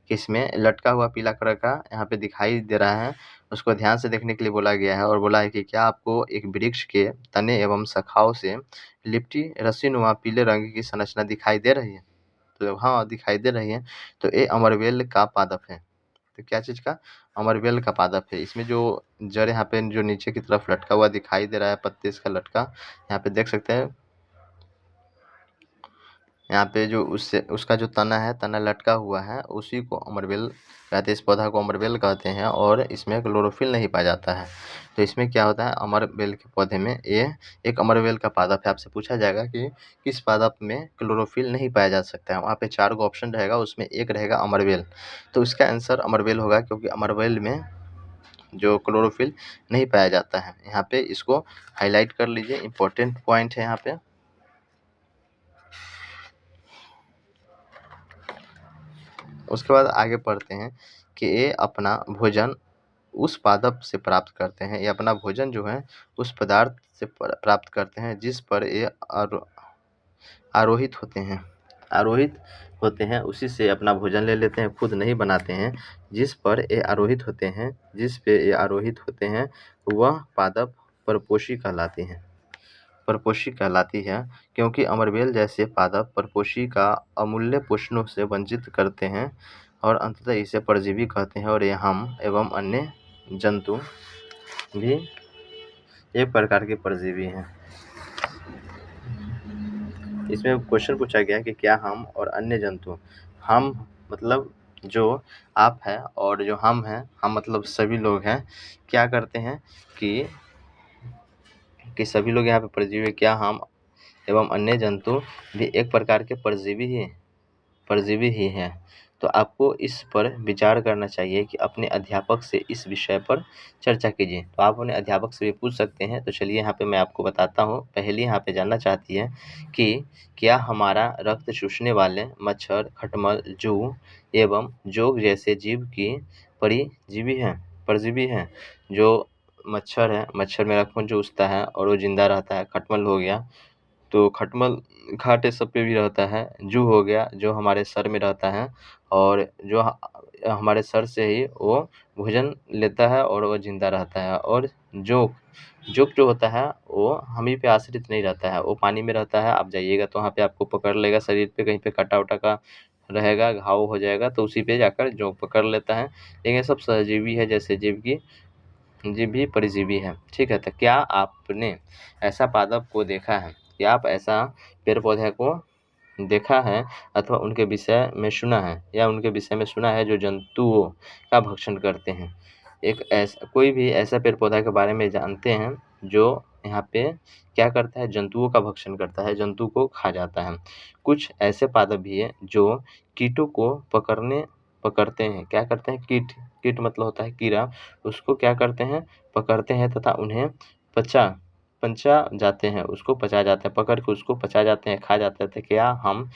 कि इसमें लटका हुआ पीला कलर का यहाँ पे दिखाई दे रहा है। उसको ध्यान से देखने के लिए बोला गया है और बोला है कि क्या आपको एक वृक्ष के तने एवं शाखाओं से लिपटी रस्सी नुमा पीले रंग की संरचना दिखाई दे रही है। तो हाँ, दिखाई दे रही है। तो ये अमरवेल का पादप है। तो क्या चीज़ का, अमरवेल का पादप है। इसमें जो जड़ यहाँ पे जो नीचे की तरफ लटका हुआ दिखाई दे रहा है, पत्ते इसका लटका, यहाँ पे देख सकते हैं। यहाँ पे जो उसका जो तना है, तना लटका हुआ है, उसी को अमरवेल कहते हैं। इस पौधा को अमरवेल कहते हैं और इसमें क्लोरोफिल नहीं पाया जाता है। तो इसमें क्या होता है, अमरवेल के पौधे में ये एक अमरवेल का पादप है। आपसे पूछा जाएगा कि किस पादप में क्लोरोफिल नहीं पाया जा सकता है, वहाँ पे 4 गो ऑप्शन रहेगा, उसमें एक रहेगा अमरवेल। तो इसका आंसर अमरवेल होगा, क्योंकि अमरवेल में जो क्लोरोफिल नहीं पाया जाता है। यहाँ पे इसको हाईलाइट कर लीजिए, इंपॉर्टेंट पॉइंट है यहाँ पे। उसके बाद आगे पढ़ते हैं कि ये अपना भोजन उस पादप से प्राप्त करते हैं, ये अपना भोजन जो है उस पदार्थ से प्राप्त करते हैं जिस पर ये आरोहित होते हैं उसी से अपना भोजन ले लेते हैं, खुद नहीं बनाते हैं। जिस पर ये आरोहित होते हैं, जिस पे ये आरोहित होते हैं वह पादप परपोषी कहलाती है, क्योंकि अमरबेल जैसे पादप परपोषी का अमूल्य पोषणों से वंचित करते हैं और अंततः इसे परजीवी कहते हैं। और ये हम एवं अन्य जंतु भी एक प्रकार के परजीवी हैं। इसमें क्वेश्चन पूछा गया कि क्या हम और अन्य जंतु, हम मतलब जो आप है और जो हम हैं, हम मतलब सभी लोग हैं, क्या करते हैं कि सभी लोग यहाँ पे परजीवी, क्या हम एवं अन्य जंतु भी एक प्रकार के परजीवी ही हैं। तो आपको इस पर विचार करना चाहिए कि अपने अध्यापक से इस विषय पर चर्चा कीजिए। तो आप अपने अध्यापक से भी पूछ सकते हैं। तो चलिए यहाँ पे मैं आपको बताता हूँ। पहली यहाँ पे जानना चाहती है कि क्या हमारा रक्त चूसने वाले मच्छर, खटमल, जूं एवं जोंक जैसे जीव की परजीवी हैं। जो मच्छर है, मच्छर मेरा खून चूसता है और वो जिंदा रहता है। खटमल हो गया तो खटमल घाटे सब पे भी रहता है। जू हो गया जो हमारे सर में रहता है और जो हमारे सर से ही वो भोजन लेता है और वो जिंदा रहता है। और जोंक जो होता है वो हम ही पे आश्रित नहीं रहता है, वो पानी में रहता है। आप जाइएगा तो वहाँ पे आपको पकड़ लेगा, शरीर पे कहीं पे काटा उटा का रहेगा, घाव हो जाएगा तो उसी पे जाकर जोंक पकड़ लेता है। लेकिन ये सब सहजीवी है, जैसे जीव भी परजीवी है। ठीक है, तो क्या आपने ऐसा पादप को देखा है, क्या आप ऐसा पेड़ पौधे को देखा है अथवा उनके विषय में सुना है, या उनके विषय में सुना है जो जंतुओं का भक्षण करते हैं? कोई भी ऐसा पेड़ पौधा के बारे में जानते हैं जो यहाँ पे क्या करता है, जंतुओं का भक्षण करता है, जंतु को खा जाता है। कुछ ऐसे पादप भी है जो कीटों को पकड़ते हैं। क्या करते हैं? कीट मतलब होता है कीड़ा, उसको क्या करते हैं? पकड़ते हैं तथा उन्हें पंचा जाते हैं, उसको पचा जाते हैं, पकड़ के उसको पचा जाते हैं, खा जाते थे। क्या हम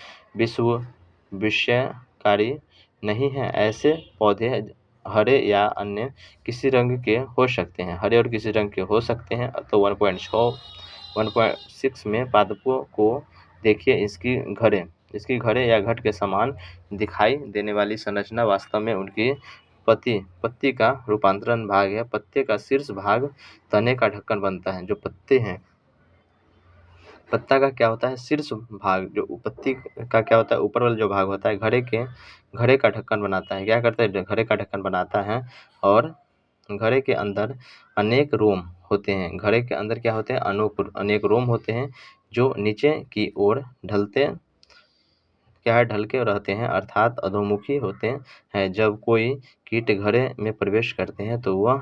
विषयकारी नहीं हैं? ऐसे पौधे हरे या अन्य किसी रंग के हो सकते हैं, हरे और किसी रंग के हो सकते हैं। तो 1.6 में पादपों को देखिए, इसकी घड़े या घट के समान दिखाई देने वाली संरचना वास्तव में उनकी पत्ती का रूपांतरण भाग है। पत्ते का शीर्ष भाग तने का ढक्कन बनता है। जो पत्ते हैं, पत्ता का क्या होता है? शीर्ष भाग। जो पत्ती का क्या होता है? ऊपर वाला जो भाग होता है, घड़े का ढक्कन बनाता है। क्या करता है? घड़े का ढक्कन बनाता है। और घड़े के अंदर अनेक रोम होते हैं। घड़े के अंदर क्या होते हैं? अनेक रोम होते हैं जो नीचे की ओर ढल के रहते हैं, अर्थात अधोमुखी होते हैं। जब कोई कीट घड़े में प्रवेश करते हैं तो वह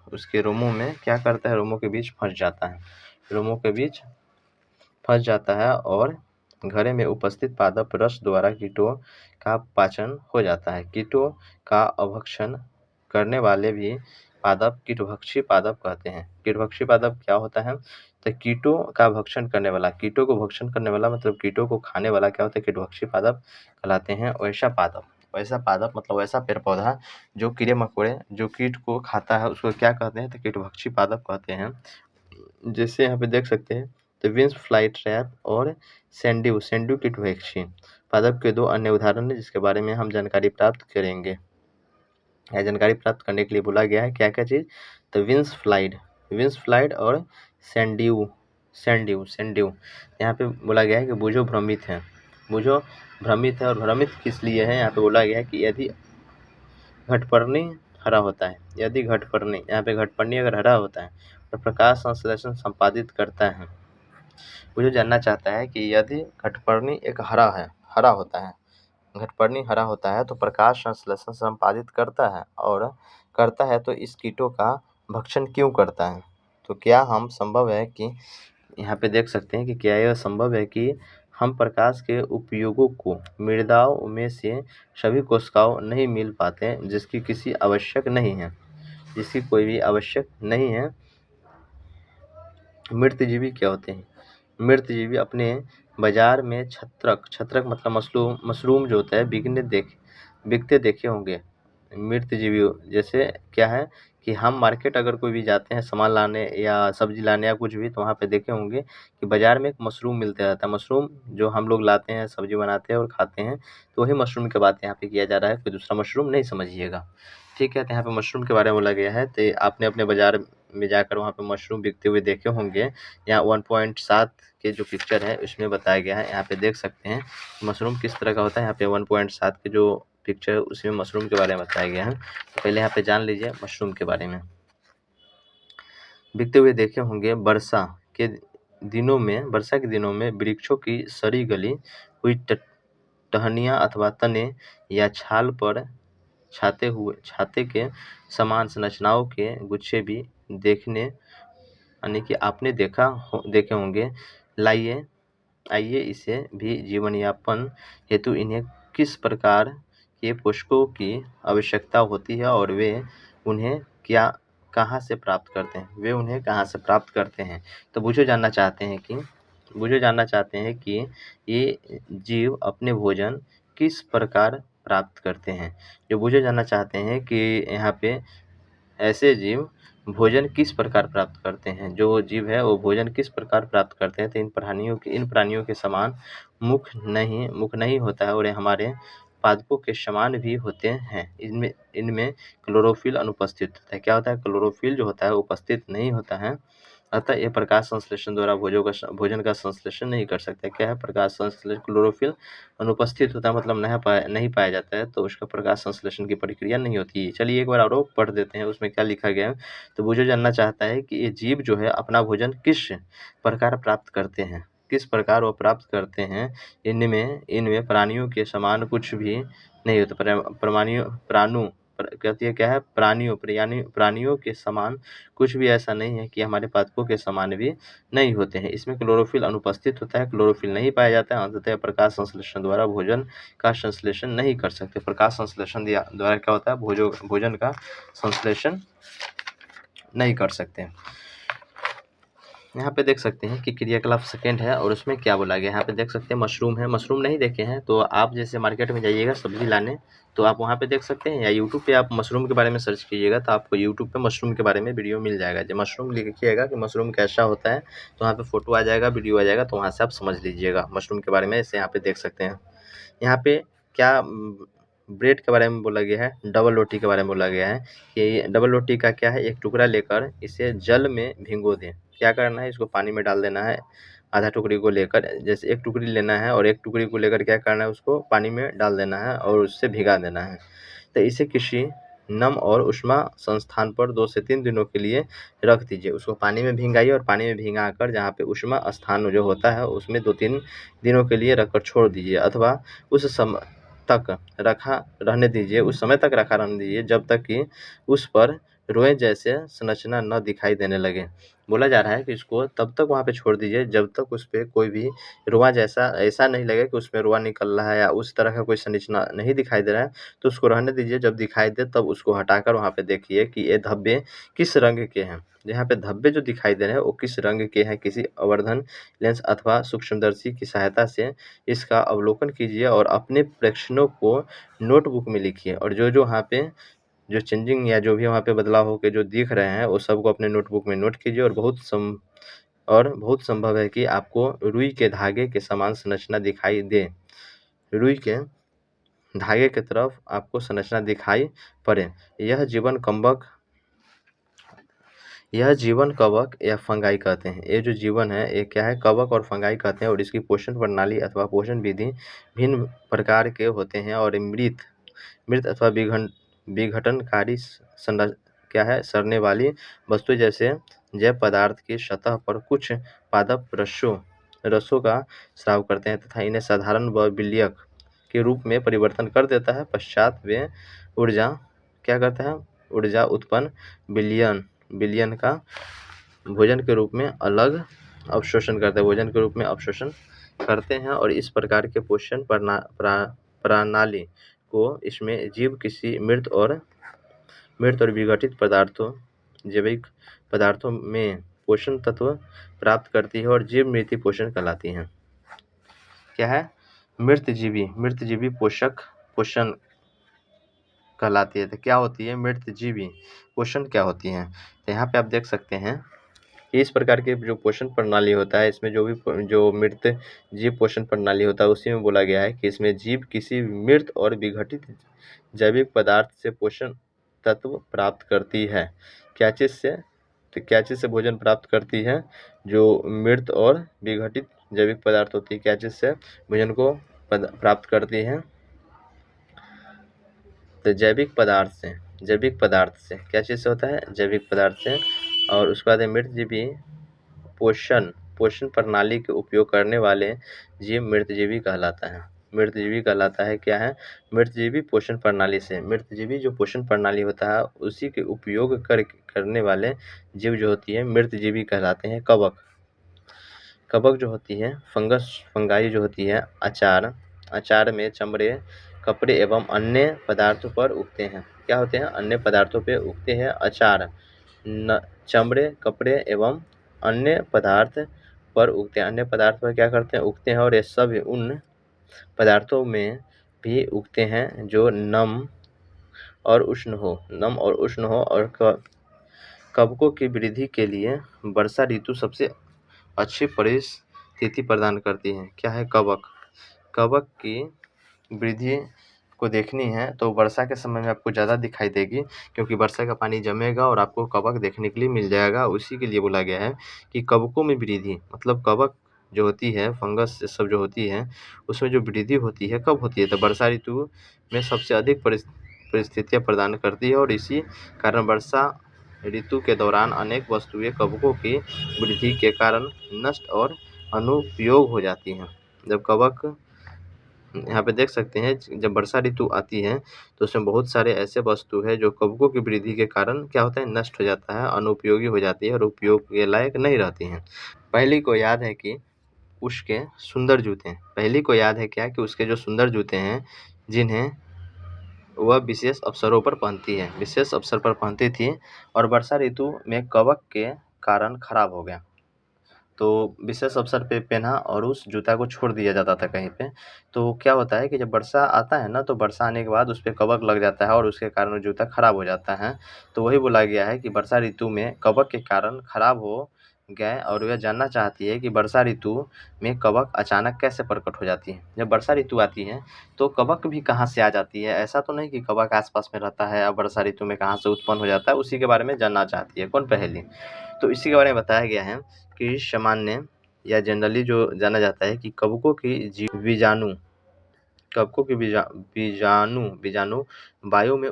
उसके रोमों में क्या करता है? रोमों के बीच फंस जाता है और घड़े में उपस्थित पादप रस द्वारा कीटों का पाचन हो जाता है। कीटों का अभक्षण करने वाले भी पादप कीटभक्षी पादप कहते हैं। कीटभक्षी पादप क्या होता है? तो कीटों को भक्षण करने वाला मतलब कीटों को खाने वाला क्या होता है? कीटभक्षी पादप कहलाते हैं। वैसा पादप मतलब वैसा पेड़ पौधा जो कीड़े मकोड़े जो कीट को खाता है उसको क्या कहते हैं? तो कीटभक्षी पादप कहते हैं। जैसे यहाँ पे देख सकते हैं, तो विंस फ्लाई ट्रैप और सैंड्यू कीटभक्षी पादप के दो अन्य उदाहरण हैं जिसके बारे में हम जानकारी प्राप्त करेंगे। यह जानकारी प्राप्त करने के लिए बोला गया है क्या चीज़? तो विंस फ्लाइड और सैंड्यू। यहाँ पे बोला गया है कि बूझो भ्रमित है और भ्रमित किस लिए है? यहाँ पे बोला गया है कि यदि घटपर्णी हरा होता है, यहाँ पे घटपर्णी अगर हरा होता है तो प्रकाश संश्लेषण संपादित करता है। मुझे जानना चाहता है कि यदि घटपर्णी एक हरा होता है तो प्रकाश संश्लेषण संपादित करता है, और करता है तो इस कीटों का भक्षण क्यों करता है? तो क्या हम संभव है कि यहाँ पे देख सकते हैं कि क्या यह संभव है कि हम प्रकाश के उपयोगों को मृदाओं में से सभी कोशिकाओं नहीं मिल पाते जिसकी कोई भी आवश्यक नहीं है। मृतजीवी क्या होते हैं? मृतजीवी अपने बाजार में छत्रक मतलब मशरूम जो होता है बिकते देखे होंगे। मृतजीवी जैसे क्या है कि हम मार्केट अगर कोई भी जाते हैं सामान लाने या सब्जी लाने या कुछ भी, तो वहाँ पे देखे होंगे कि बाजार में एक मशरूम मिलता रहता है। मशरूम जो हम लोग लाते हैं, सब्जी बनाते हैं और खाते हैं, तो वही मशरूम की बात यहाँ पे किया जा रहा है, कोई दूसरा मशरूम नहीं समझिएगा। ठीक है, तो यहाँ पे मशरूम के बारे में बोला गया है। तो आपने अपने बाजार में जाकर वहाँ पे मशरूम बिकते हुए देखे होंगे। यहाँ 1.7 के जो पिक्चर है उसमें बताया गया है, यहाँ पे देख सकते हैं मशरूम किस तरह का होता है। यहाँ पे 1.7 के जो पिक्चर है उसमें मशरूम के बारे में बताया गया है। तो पहले यहाँ पे जान लीजिए मशरूम के बारे में। बिकते हुए देखे होंगे वर्षा के दिनों में वृक्षों की सड़ी गली हुई टहनियाँ अथवा तने या छाल पर छाते के समान संरचनाओं के गुच्छे भी देखने, यानी कि आपने देखे होंगे। आइए इसे भी जीवन यापन हेतु इन्हें किस प्रकार के पोषकों की आवश्यकता होती है और वे उन्हें कहाँ से प्राप्त करते हैं। तो बुझो जानना चाहते हैं कि ये जीव अपने भोजन किस प्रकार प्राप्त करते हैं। जो बुझो जानना चाहते हैं कि यहाँ पे ऐसे जीव भोजन किस प्रकार प्राप्त करते हैं, जो जीव है वो भोजन किस प्रकार प्राप्त करते हैं। तो इन प्राणियों के समान मुख नहीं होता है और ये हमारे पादपों के समान भी होते हैं। इनमें क्लोरोफिल अनुपस्थित होता है। क्या होता है? क्लोरोफिल जो होता है उपस्थित नहीं होता है, अतः ये प्रकाश संश्लेषण द्वारा भोजन का संश्लेषण नहीं कर सकते। क्या है? प्रकाश संश्लेषण। क्लोरोफिल अनुपस्थित होता है मतलब नहीं पाया जाता है, तो उसका प्रकाश संश्लेषण की प्रक्रिया नहीं होती है। चलिए एक बार और पढ़ देते हैं उसमें क्या लिखा गया है। तो बुझो जानना चाहता है कि ये जीव जो है अपना भोजन किस प्रकार प्राप्त करते हैं, किस प्रकार वो प्राप्त करते हैं। इनमें प्राणियों के समान कुछ भी नहीं होता। कहती है क्या है? प्राणियों के समान कुछ भी ऐसा नहीं है कि हमारे पादपों के समान भी नहीं होते हैं। इसमें क्लोरोफिल अनुपस्थित होता है, क्लोरोफिल नहीं पाया जाता है, अंततः प्रकाश संश्लेषण द्वारा भोजन का संश्लेषण नहीं कर सकते। प्रकाश संश्लेषण द्वारा क्या होता है? भोजन का संश्लेषण नहीं कर सकते। यहाँ पे देख सकते हैं कि क्रियाकलाप सेकेंड है और उसमें क्या बोला गया है। यहाँ पे देख सकते हैं मशरूम है। मशरूम नहीं देखे हैं तो आप जैसे मार्केट में जाइएगा सब्जी लाने, तो आप वहाँ पे देख सकते हैं, या यूट्यूब पे आप मशरूम के बारे में सर्च कीजिएगा तो आपको यूट्यूब पे मशरूम के बारे में वीडियो मिल जाएगा। जब मशरूम लिखिएगा कि मशरूम कैसा होता है, तो वहाँ पे फोटो आ जाएगा, वीडियो आ जाएगा, तो वहाँ से आप समझ लीजिएगा मशरूम के बारे में। इसे यहाँ पे देख सकते हैं। यहाँ पे क्या ब्रेड के बारे में बोला गया है, डबल रोटी के बारे में बोला गया है कि डबल रोटी का क्या है, एक टुकड़ा लेकर इसे जल में भिगो दें। क्या करना है? इसको पानी में डाल देना है। आधा टुकड़ी को लेकर, जैसे एक टुकड़ी लेना है और एक टुकड़ी को लेकर क्या करना है, उसको पानी में डाल देना है और उससे भिगा देना है। तो इसे किसी नम और उष्मा संस्थान पर 2 से 3 दिनों के लिए रख दीजिए। उसको पानी में भिगाइए और पानी में भिगाकर जहाँ पे उष्मा स्थान जो होता है उसमें 2-3 दिनों के लिए रखकर छोड़ दीजिए, अथवा उस समय तक रखा रहने दीजिए जब तक कि उस पर रोए जैसे संरचना न दिखाई देने लगे। बोला जा रहा है कि इसको तब तक वहाँ पे छोड़ दीजिए जब तक उस पे कोई भी रुआ जैसा ऐसा नहीं लगे कि उसमें रुआ निकल रहा है या उस तरह का कोई संरचना नहीं दिखाई दे रहा है, तो उसको रहने दीजिए। जब दिखाई दे तब उसको हटाकर वहाँ पे देखिए कि ये धब्बे किस रंग के हैं। यहाँ पे धब्बे जो दिखाई दे रहे हैं वो किस रंग के हैं। किसी आवर्धन लेंस अथवा सूक्ष्मदर्शी की सहायता से इसका अवलोकन कीजिए और अपने प्रेक्षणों को नोटबुक में लिखिए, और जो वहाँ पे जो चेंजिंग या जो भी वहाँ पे बदलाव होके जो दिख रहे हैं वो सबको अपने नोटबुक में नोट कीजिए। और बहुत संभव है कि आपको रुई के धागे के समान संरचना दिखाई दे। रुई के धागे की तरफ आपको संरचना दिखाई पड़े। यह जीवन कवक या फंगाई कहते हैं। ये जो जीवन है ये क्या है? कवक और फंगाई कहते हैं, और इसकी पोषण प्रणाली अथवा पोषण विधि भिन्न प्रकार के होते हैं और मृत अथवा विघटनकारी सड़ने वाली वस्तु जैसे जैव पदार्थ की सतह पर कुछ पादप रसों का स्राव करते हैं तथा इन्हें साधारण व विलयक के रूप में परिवर्तन कर देता है। पश्चात वे ऊर्जा उत्पन्न विलयन का भोजन के रूप में अवशोषण करते हैं और इस प्रकार के पोषण प्रणाली को इसमें जीव किसी मृत और विघटित जैविक पदार्थों में पोषण तत्व प्राप्त करती है और जीव मृत पोषण कहलाती हैं। क्या है? मृतजीवी पोषण कहलाती है। तो क्या होती है मृतजीवी पोषण, क्या होती है? तो यहाँ पे आप देख सकते हैं कि इस प्रकार के जो पोषण प्रणाली होता है, इसमें जो मृत जीव पोषण प्रणाली होता है, उसी में बोला गया है कि इसमें जीव किसी मृत और विघटित जैविक पदार्थ से पोषण तत्व प्राप्त करती है। क्या चीज़ से? तो क्या चीज़ से भोजन प्राप्त करती है? जो मृत और विघटित जैविक पदार्थ होती है, क्या चीज़ से भोजन को प्राप्त करती है? तो जैविक पदार्थ से क्या चीज़ से होता है? जैविक पदार्थ से। और उसके बाद मृतजीवी पोषण प्रणाली के उपयोग करने वाले जीव मृतजीवी कहलाता है। क्या है? मृतजीवी पोषण प्रणाली से। मृतजीवी जो पोषण प्रणाली होता है उसी के उपयोग करने वाले जीव जो होती है मृतजीवी कहलाते हैं। कवक जो होती है फंगाई जो होती है अचार में चमड़े, कपड़े एवं अन्य पदार्थों पर उगते हैं। क्या होते हैं? अन्य पदार्थों पे उगते हैं। अचार चमड़े, कपड़े एवं अन्य पदार्थ पर उगते हैं। अन्य पदार्थ पर क्या करते हैं? उगते हैं। और ये सब उन पदार्थों में भी उगते हैं जो नम और उष्ण हो। और कवकों की वृद्धि के लिए वर्षा ऋतु सबसे अच्छी परिस्थिति प्रदान करती है। क्या है? कवक की वृद्धि को देखनी है तो वर्षा के समय में आपको ज़्यादा दिखाई देगी, क्योंकि वर्षा का पानी जमेगा और आपको कवक देखने के लिए मिल जाएगा। उसी के लिए बोला गया है कि कवकों में वृद्धि, मतलब कवक जो होती है, फंगस सब जो होती है, उसमें जो वृद्धि होती है कब होती है? तो वर्षा ऋतु में सबसे अधिक परिस्थितियाँ प्रदान करती है। और इसी कारण वर्षा ऋतु के दौरान अनेक वस्तुएं कवकों की वृद्धि के कारण नष्ट और अनुपयोग हो जाती हैं। जब कवक, यहाँ पे देख सकते हैं, जब वर्षा ऋतु आती है तो उसमें बहुत सारे ऐसे वस्तु है जो कवकों की वृद्धि के कारण क्या होता है? नष्ट हो जाता है, अनुपयोगी हो जाती है और उपयोग के लायक नहीं रहती हैं। पहली को याद है कि उसके सुंदर जूते हैं जिन्हें वह विशेष अवसरों पर पहनती थी और वर्षा ऋतु में कवक के कारण खराब हो गया, तो विशेष अवसर पे पहना और उस जूता को छोड़ दिया जाता था कहीं पे। तो क्या होता है कि जब वर्षा आता है ना, तो वर्षा आने के बाद उस पे कवक लग जाता है और उसके कारण वो जूता खराब हो जाता है। तो वही बोला गया है कि वर्षा ऋतु में कवक के कारण खराब हो गए और वह जानना चाहती है कि वर्षा ऋतु में कवक अचानक कैसे प्रकट हो जाती है। जब वर्षा ऋतु आती है तो कवक भी कहाँ से आ जाती है? ऐसा तो नहीं कि कवक आसपास में रहता है, अब वर्षा ऋतु में कहाँ से उत्पन्न हो जाता है, उसी के बारे में जानना चाहती है। कौन? पहेली। तो इसी के बारे में बताया गया है कि सामान्य या जनरली जो जाना जाता है कि कवकों की बीजाणु वायु में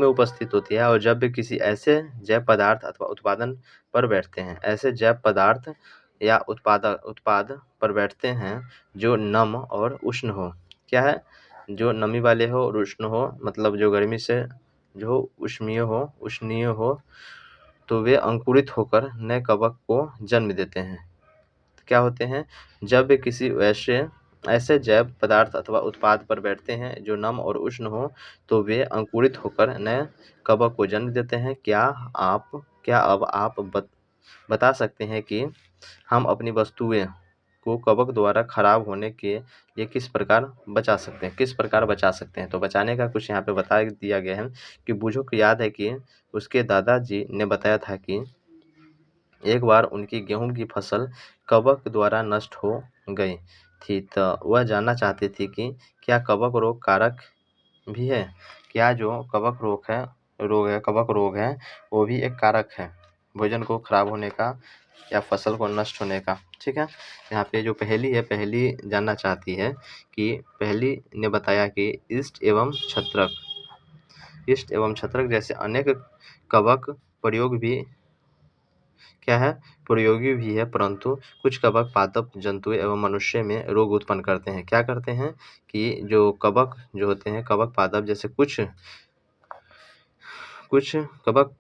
उपस्थित होती है और जब वे किसी ऐसे जैव पदार्थ अथवा उत्पादन पर बैठते हैं, ऐसे जैव पदार्थ या उत्पाद पर बैठते हैं जो नम और उष्ण हो। क्या है? जो नमी वाले हो और उष्ण हो, मतलब जो गर्मी से जो उष्णीय हो, तो वे अंकुरित होकर नए कवक को जन्म देते हैं। क्या होते हैं? जब वे किसी ऐसे जैव पदार्थ अथवा उत्पाद पर बैठते हैं जो नम और उष्ण हो, तो वे अंकुरित होकर नए कवक को जन्म देते हैं। क्या अब आप बता सकते हैं कि हम अपनी वस्तुएं को कवक द्वारा खराब होने के लिए किस प्रकार बचा सकते हैं? तो बचाने का कुछ यहाँ पे बता दिया गया है कि बूझो को याद है कि उसके दादाजी ने बताया था कि एक बार उनकी गेहूं की फसल कवक द्वारा नष्ट हो गई थी, तो वह जानना चाहती थी कि क्या कवक रोग कारक भी है? क्या जो कवक रोग है वो भी एक कारक है भोजन को खराब होने का या फसल को नष्ट होने का? ठीक है। यहाँ पे जो पहेली है, पहेली जानना चाहती है कि पहेली ने बताया कि इष्ट एवं छत्रक जैसे अनेक कवक प्रयोगी भी है, परंतु कुछ कवक पादप जंतु एवं मनुष्य में रोग उत्पन्न करते हैं। क्या करते हैं कि जो कवक जो होते हैं, कवक पादप जैसे कुछ कवक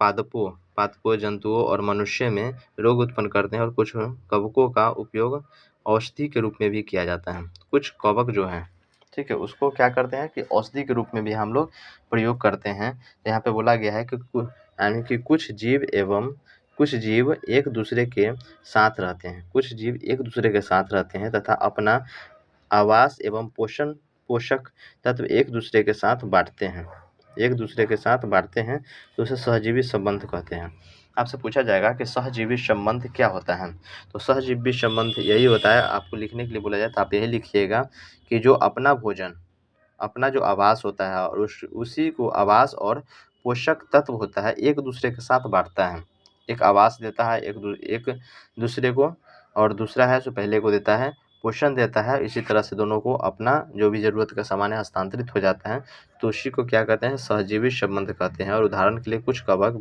पादपों जंतुओं और मनुष्य में रोग उत्पन्न करते हैं और कुछ कवकों का उपयोग औषधि के रूप में भी किया जाता है। कुछ कवक जो हैं, ठीक है, उसको क्या करते हैं कि औषधि के रूप में भी हम लोग प्रयोग करते हैं। यहाँ पे बोला गया है कि यानी कि कुछ जीव एवं कुछ जीव एक दूसरे के साथ रहते हैं, कुछ जीव एक दूसरे के साथ रहते हैं तथा अपना आवास एवं पोषक तत्व एक दूसरे के साथ बांटते हैं, एक दूसरे के साथ बांटते हैं, तो उसे सहजीवी संबंध कहते हैं। आपसे पूछा जाएगा कि सहजीवी संबंध क्या होता है, तो सहजीवी संबंध यही होता है, आपको लिखने के लिए बोला जाए तो आप यही लिखिएगा कि जो अपना भोजन, अपना जो आवास होता है और उसी को आवास और पोषक तत्व होता है एक दूसरे के साथ बांटता है। एक आवास देता है एक दूसरे को, और दूसरा है जो पहले को देता है, पोषण देता है। इसी तरह से दोनों को अपना जो भी ज़रूरत का सामान है हस्तांतरित हो जाता है, तो उसी को क्या कहते हैं, सहजीवी संबंध कहते हैं। और उदाहरण के लिए कुछ कवक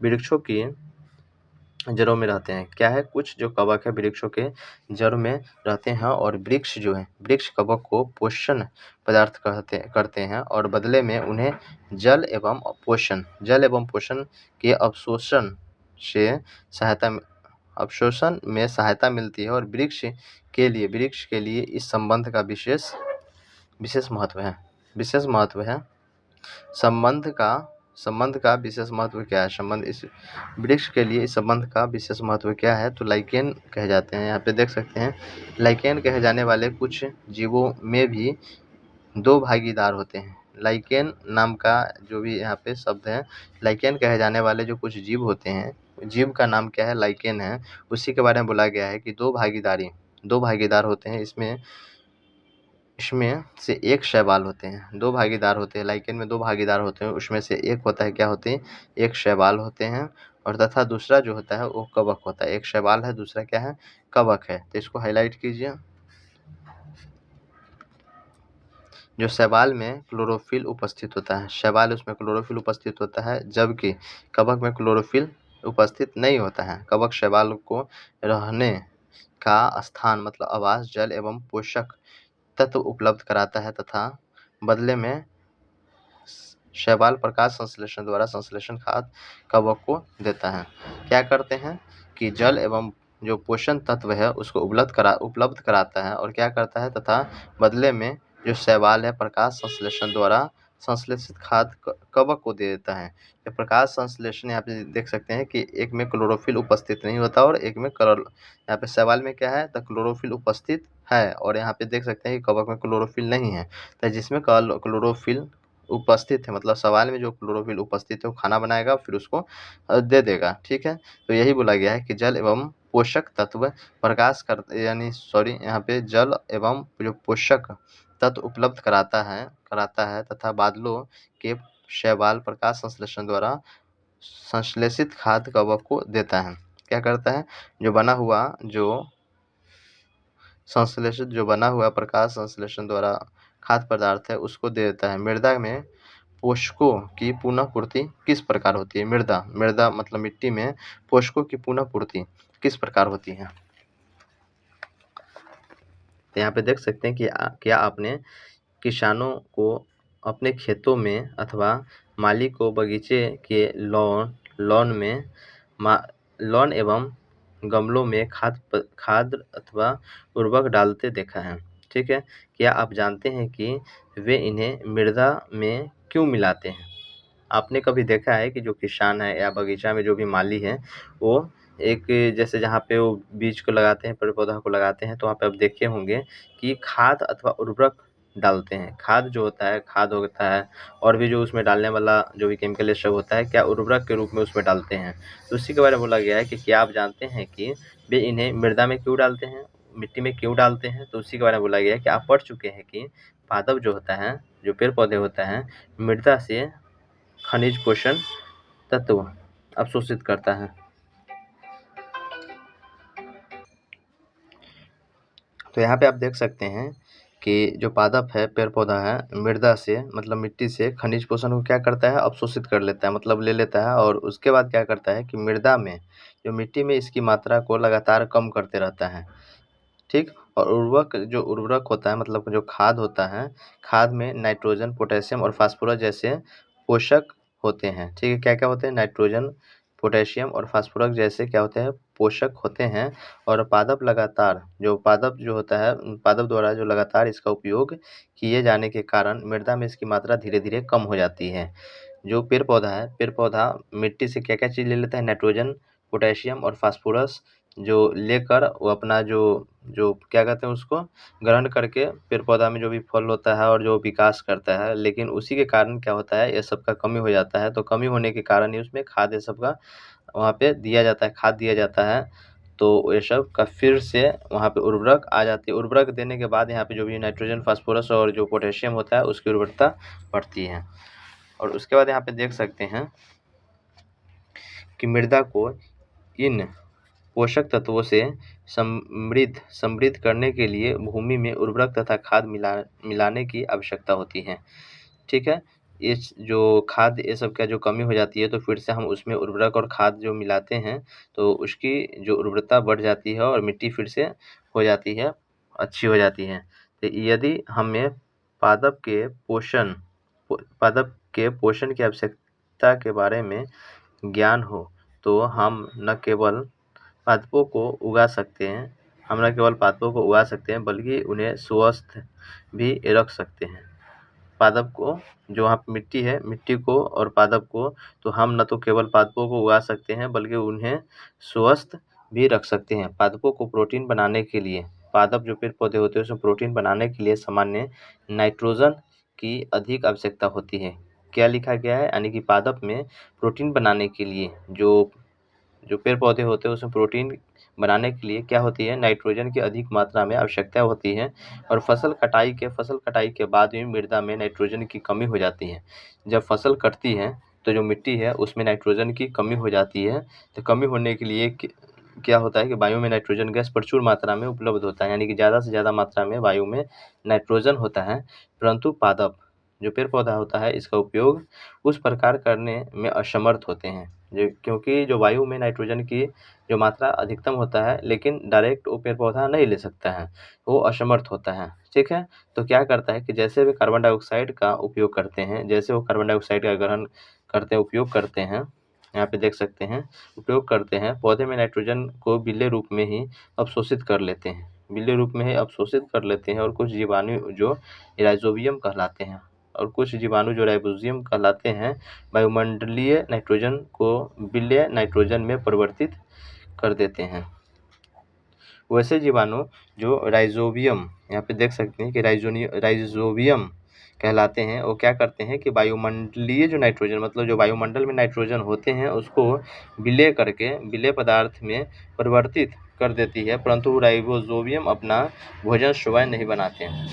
वृक्षों की जड़ों में रहते हैं। क्या है, कुछ जो कवक है वृक्षों के जड़ में रहते हैं, और वृक्ष जो है, वृक्ष कवक को पोषण पदार्थ करते हैं और बदले में उन्हें जल एवं पोषण के अवशोषण में सहायता मिलती है। और वृक्ष के लिए इस संबंध का विशेष महत्व है। संबंध का विशेष महत्व क्या है, इस वृक्ष के लिए इस संबंध का विशेष महत्व क्या है, तो लाइकेन कहे जाते हैं। यहाँ पे देख सकते हैं, लाइकेन कहे जाने वाले कुछ जीवों में भी दो भागीदार होते हैं। लाइकेन नाम का जो भी यहाँ पे शब्द है, लाइकेन कहे जाने वाले जो कुछ जीव होते हैं, जीव का नाम क्या है, लाइकेन है। उसी के बारे में बोला गया है कि दो भागीदार होते हैं। इसमें से एक शैवाल होते हैं, दो भागीदार होते हैं, लाइकेन में दो भागीदार होते हैं, उसमें से एक होता है, क्या होते हैं, एक शैवाल होते हैं, और तथा दूसरा जो होता है वो कवक होता है। एक शैवाल है, दूसरा क्या है, कवक है। तो इसको हाईलाइट कीजिए। जो शैवाल में क्लोरोफिल उपस्थित होता है, शैवाल उसमें क्लोरोफिल उपस्थित होता है, जबकि कवक में क्लोरोफिल उपस्थित नहीं होता है। कवक शैवाल को रहने का स्थान मतलब आवास, जल एवं पोषक तत्व उपलब्ध कराता है तथा बदले में शैवाल प्रकाश संश्लेषण द्वारा संश्लेषण खाद कवक को देता है। क्या करते हैं कि जल एवं जो पोषण तत्व है उसको उपलब्ध कराता है, और क्या करता है, तथा बदले में जो शैवाल है प्रकाश संश्लेषण द्वारा संश्लेषित खाद कवक को दे देता है। तो प्रकाश संश्लेषण यहाँ पे देख सकते हैं कि एक में क्लोरोफिल उपस्थित नहीं होता और एक में यहाँ पे शैवाल में क्या है, तो क्लोरोफिल उपस्थित है, और यहाँ पे देख सकते हैं कि कवक में क्लोरोफिल नहीं है। तो जिसमें क्लोरोफिल उपस्थित है, मतलब सवाल में जो क्लोरोफिल उपस्थित है वो खाना बनाएगा, फिर उसको दे देगा। ठीक है, तो यही बोला गया है कि जल एवं पोषक तत्व यहाँ पे जल एवं जो पोषक तत्व उपलब्ध कराता है तथा बादलों के शैवाल प्रकाश संश्लेषण द्वारा संश्लेषित खाद्य कवक को देता है। क्या करता है, जो बना हुआ प्रकाश संश्लेषण द्वारा खाद्य पदार्थ है उसको दे देता है। मृदा में पोषकों की पुनः पूर्ति किस प्रकार होती है, मृदा मतलब मिट्टी में पोषकों की पुनः पूर्ति किस प्रकार होती है। तो यहाँ पे देख सकते हैं कि क्या आपने किसानों को अपने खेतों में अथवा माली को बगीचे के लॉन एवं गमलों में खाद अथवा उर्वरक डालते देखा है। ठीक है, क्या आप जानते हैं कि वे इन्हें मृदा में क्यों मिलाते हैं। आपने कभी देखा है कि जो किसान है या बगीचा में जो भी माली है, वो एक जैसे जहाँ पे वो बीज को लगाते हैं, पेड़ पौधा को लगाते हैं, तो वहाँ पे आप देखे होंगे कि खाद अथवा उर्वरक डालते हैं। खाद होता है और भी जो उसमें डालने वाला जो भी केमिकल सब होता है, क्या उर्वरक के रूप में उसमें डालते हैं। तो उसी के बारे में बोला गया है कि क्या आप जानते हैं कि वे इन्हें मृदा में क्यों डालते हैं, मिट्टी में क्यों डालते हैं। तो उसी के बारे में बोला गया है कि आप पढ़ चुके हैं कि पादप जो होता है, जो पेड़ पौधे होता है, मृदा से खनिज पोषण तत्व अवशोषित करता है। तो यहाँ पे आप देख सकते हैं कि जो पादप है, पेड़ पौधा है, मृदा से मतलब मिट्टी से खनिज पोषण को क्या करता है, अवशोषित कर लेता है, मतलब ले लेता है, और उसके बाद क्या करता है कि मृदा में जो मिट्टी में इसकी मात्रा को लगातार कम करते रहता है। ठीक, और उर्वरक होता है मतलब जो खाद होता है, खाद में नाइट्रोजन, पोटेशियम और फास्फोरस जैसे पोषक होते हैं। ठीक है, क्या क्या होते हैं, नाइट्रोजन, पोटेशियम और फास्फोरस जैसे क्या होते हैं, पोषक होते हैं। और पादप द्वारा जो लगातार इसका उपयोग किए जाने के कारण मृदा में इसकी मात्रा धीरे धीरे कम हो जाती है। जो पेड़ पौधा मिट्टी से क्या क्या चीज़ ले लेता है, नाइट्रोजन, पोटेशियम और फास्फोरस जो लेकर वो अपना जो जो क्या कहते हैं उसको ग्रहण करके पेड़ पौधा में जो भी फल होता है और जो विकास करता है। लेकिन उसी के कारण क्या होता है, ये सब का कमी हो जाता है। तो कमी होने के कारण ही उसमें खाद ये सब का वहाँ पे दिया जाता है, खाद दिया जाता है। तो ये सब का फिर से वहाँ पे उर्वरक आ जाती है। उर्वरक देने के बाद यहाँ पे जो भी नाइट्रोजन, फास्फोरस और जो पोटेशियम होता है उसकी उर्वरता बढ़ती है। और उसके बाद यहाँ पे देख सकते हैं कि मृदा को इन पोषक तत्वों से समृद्ध करने के लिए भूमि में उर्वरक तथा खाद मिलाने की आवश्यकता होती है। ठीक है, इस जो खाद ये सब का जो कमी हो जाती है तो फिर से हम उसमें उर्वरक और खाद जो मिलाते हैं तो उसकी जो उर्वरता बढ़ जाती है और मिट्टी फिर से हो जाती है, अच्छी हो जाती है। तो यदि हमें पादप के पोषण की आवश्यकता के बारे में ज्ञान हो तो हम न केवल पादपों को उगा सकते हैं बल्कि उन्हें स्वस्थ भी रख सकते हैं। पादप को जो वहाँ पे मिट्टी है, मिट्टी को और पादप को तो हम न तो केवल पादपों को उगा सकते हैं बल्कि उन्हें स्वस्थ भी रख सकते हैं। पादपों को प्रोटीन बनाने के लिए, पादप जो पेड़ पौधे होते हैं उसमें प्रोटीन बनाने के लिए सामान्य नाइट्रोजन की अधिक आवश्यकता होती है। क्या लिखा गया है, यानी कि पादप में प्रोटीन बनाने के लिए जो पेड़ पौधे होते हैं उसमें प्रोटीन बनाने के लिए क्या होती है, नाइट्रोजन की अधिक मात्रा में आवश्यकता होती है। और फसल कटाई के बाद भी मृदा में नाइट्रोजन की कमी हो जाती है। जब फसल कटती है तो जो मिट्टी है उसमें नाइट्रोजन की कमी हो जाती है। तो कमी होने के लिए क्या होता है कि वायु में नाइट्रोजन गैस प्रचुर मात्रा में उपलब्ध होता है, यानी कि ज़्यादा से ज़्यादा मात्रा में वायु में नाइट्रोजन होता है। परंतु पादप जो पेड़ पौधा होता है इसका उपयोग उस प्रकार करने में असमर्थ होते हैं क्योंकि जो वायु में नाइट्रोजन की जो मात्रा अधिकतम होता है लेकिन डायरेक्ट वो पेड़ पौधा नहीं ले सकता है, वो असमर्थ होता है। ठीक है, तो क्या करता है कि जैसे वे कार्बन डाइऑक्साइड का उपयोग करते हैं, जैसे वो कार्बन डाइऑक्साइड का ग्रहण करते हैं, उपयोग करते हैं, यहाँ पे देख सकते हैं उपयोग करते हैं, पौधे में नाइट्रोजन को विलेय रूप में ही अवशोषित कर लेते हैं, विलेय रूप में ही अवशोषित कर लेते हैं। और कुछ जीवाणु जो राइजोबियम कहलाते हैं वायुमंडलीय नाइट्रोजन को विलेय नाइट्रोजन में परिवर्तित कर देते हैं। वैसे जीवाणु जो राइजोबियम, यहाँ पे देख सकते हैं कि राइजोबियम कहलाते हैं, वो क्या करते हैं कि वायुमंडलीय जो नाइट्रोजन, मतलब जो वायुमंडल में नाइट्रोजन होते हैं उसको विलेय पदार्थ में परिवर्तित कर देती है, परंतु राइजोबियम अपना भोजन स्वयं नहीं बनाते हैं।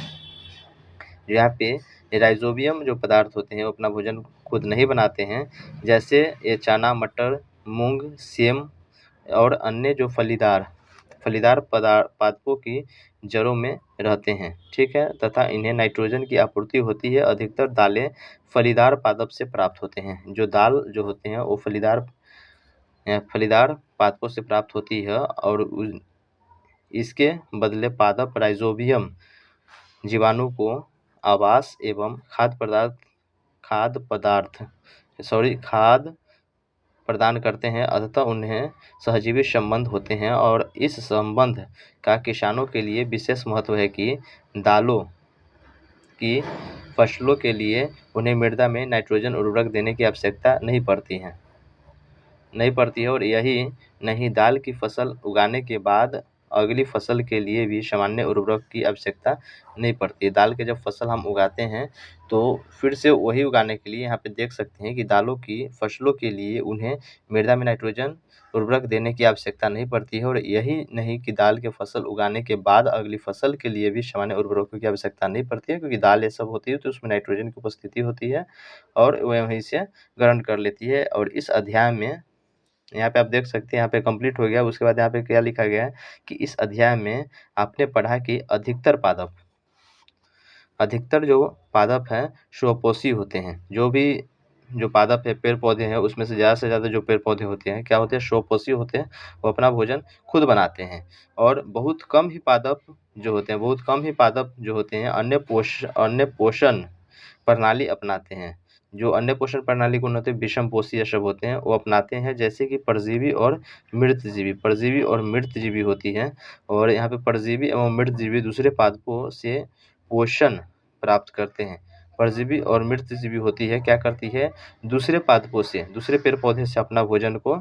यहाँ पे राइजोबियम जो पदार्थ होते हैं वो अपना भोजन खुद नहीं बनाते हैं। जैसे ये चना, मटर, मूंग, सेम और अन्य जो फलीदार पादपों की जड़ों में रहते हैं। ठीक है, तथा इन्हें नाइट्रोजन की आपूर्ति होती है। अधिकतर दालें फलीदार पादप से प्राप्त होते हैं। जो दाल जो होते हैं वो फलीदार पादपों से प्राप्त होती है और इसके बदले पादप राइजोबियम जीवाणु को आवास एवं खाद्य प्रदान करते हैं। अतः उन्हें सहजीवी संबंध होते हैं और इस संबंध का किसानों के लिए विशेष महत्व है कि दालों की फसलों के लिए उन्हें मृदा में नाइट्रोजन उर्वरक देने की आवश्यकता नहीं पड़ती है। और यही नहीं, दाल की फसल उगाने के बाद अगली फसल के लिए भी सामान्य उर्वरक की आवश्यकता नहीं पड़ती। दाल के जब फसल हम उगाते हैं तो फिर से वही उगाने के लिए यहाँ पे देख सकते हैं कि दालों की फसलों के लिए उन्हें मृदा में नाइट्रोजन उर्वरक देने की आवश्यकता नहीं पड़ती है। और यही नहीं कि दाल के फसल उगाने के बाद अगली फसल के लिए भी सामान्य उर्वरकों की आवश्यकता नहीं पड़ती है, क्योंकि दाल ये सब होती है तो उसमें नाइट्रोजन की उपस्थिति होती है और वहीं से ग्रहण कर लेती है। और इस अध्याय में यहाँ पे आप देख सकते हैं, यहाँ पे कंप्लीट हो गया। उसके बाद यहाँ पे क्या लिखा गया है कि इस अध्याय में आपने पढ़ा कि अधिकतर जो पादप हैं स्वपोषी होते हैं। जो पादप है, पेड़ पौधे हैं, उसमें से ज़्यादा जो पेड़ पौधे होते हैं क्या होते हैं, स्वपोषी होते हैं। वो अपना भोजन खुद बनाते हैं। और बहुत कम ही पादप जो होते हैं अन्य पोषण प्रणाली अपनाते हैं। जो अन्य पोषण प्रणाली को होते हैं विषमपोषी सब होते हैं, वो अपनाते हैं, जैसे कि परजीवी और मृतजीवी होती हैं। और यहाँ पे परजीवी एवं मृतजीवी दूसरे पादपों से पोषण प्राप्त करते हैं। परजीवी और मृतजीवी होती है क्या करती है, दूसरे पेड़ पौधे से अपना भोजन को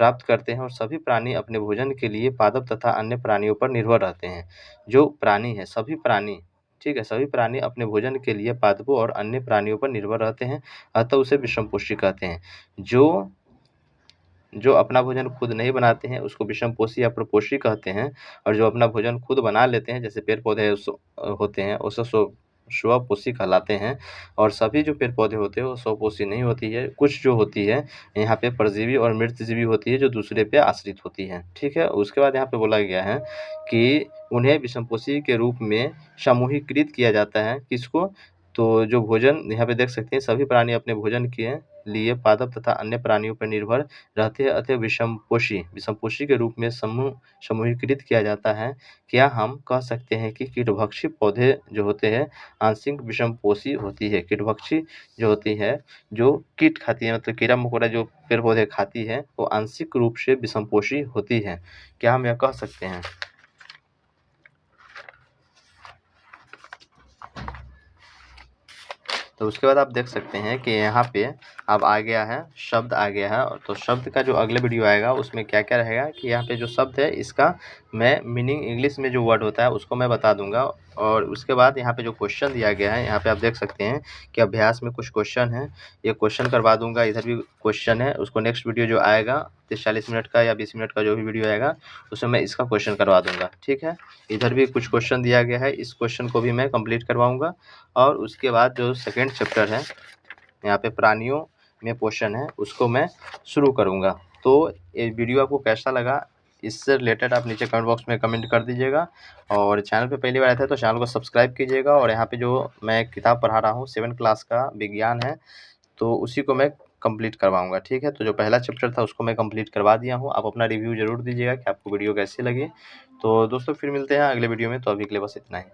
प्राप्त करते हैं और सभी प्राणी अपने भोजन के लिए पादप तथा अन्य प्राणियों पर निर्भर रहते हैं। जो प्राणी है, सभी प्राणी, ठीक है, सभी प्राणी अपने भोजन के लिए पादपों और अन्य प्राणियों पर निर्भर रहते हैं, अतः उसे विषमपोषी कहते हैं। जो जो अपना भोजन खुद नहीं बनाते हैं उसको विषमपोषी या प्रपोषी कहते हैं, और जो अपना भोजन खुद बना लेते हैं जैसे पेड़-पौधे होते हैं उसे स्वपोषी कहलाते हैं। और सभी जो पेड़-पौधे होते हैं वो स्वपोषी नहीं होती है, कुछ जो होती है यहाँ पे परजीवी और मृतजीवी होती है जो दूसरे पे आश्रित होती है, ठीक है। उसके बाद यहाँ पे बोला गया है कि उन्हें विषमपोषी के रूप में समूहीकृत किया जाता है। किसको? तो जो भोजन यहाँ पे देख सकते हैं सभी प्राणी अपने भोजन के लिए पादप तथा अन्य प्राणियों पर निर्भर रहते हैं, अतः विषमपोषी के रूप में समूहीकृत किया जाता है। क्या हम कह सकते हैं कि कीटभक्षी पौधे जो होते हैं आंशिक विषमपोषी होती है? कीटभक्षी जो होती है, जो कीट खाती है, मतलब कीड़ा-मकोड़ा जो पेड़-पौधे खाती है, वो आंशिक रूप से विषमपोषी होती है। क्या हम यह कह सकते हैं? तो उसके बाद आप देख सकते हैं कि यहाँ पे अब आ गया है, शब्द आ गया है। तो शब्द का जो अगले वीडियो आएगा उसमें क्या-क्या रहेगा कि यहाँ पे जो शब्द है इसका मैं मीनिंग इंग्लिश में जो वर्ड होता है उसको मैं बता दूँगा। और उसके बाद यहाँ पे जो क्वेश्चन दिया गया है, यहाँ पे आप देख सकते हैं कि अभ्यास में कुछ क्वेश्चन हैं, ये क्वेश्चन करवा दूँगा। इधर भी क्वेश्चन है, उसको नेक्स्ट वीडियो जो आएगा 30-40 मिनट का या 20 मिनट का जो भी वीडियो आएगा उसमें मैं इसका क्वेश्चन करवा दूँगा, ठीक है। इधर भी कुछ क्वेश्चन दिया गया है, इस क्वेश्चन को भी मैं कंप्लीट करवाऊँगा। और उसके बाद जो सेकंड चैप्टर है, यहाँ पे प्राणियों में पोषण है, उसको मैं शुरू करूँगा। तो ये वीडियो आपको कैसा लगा, इससे रिलेटेड आप नीचे कमेंट बॉक्स में कमेंट कर दीजिएगा। और चैनल पे पहली बार आए थे तो चैनल को सब्सक्राइब कीजिएगा। और यहाँ पे जो मैं किताब पढ़ा रहा हूँ 7 क्लास का विज्ञान है, तो उसी को मैं कंप्लीट करवाऊँगा, ठीक है। तो जो पहला चैप्टर था उसको मैं कंप्लीट करवा दिया हूँ। आप अपना रिव्यू ज़रूर दीजिएगा कि आपको वीडियो कैसी लगी। तो दोस्तों फिर मिलते हैं अगले वीडियो में, तो अभी के लिए बस इतना ही।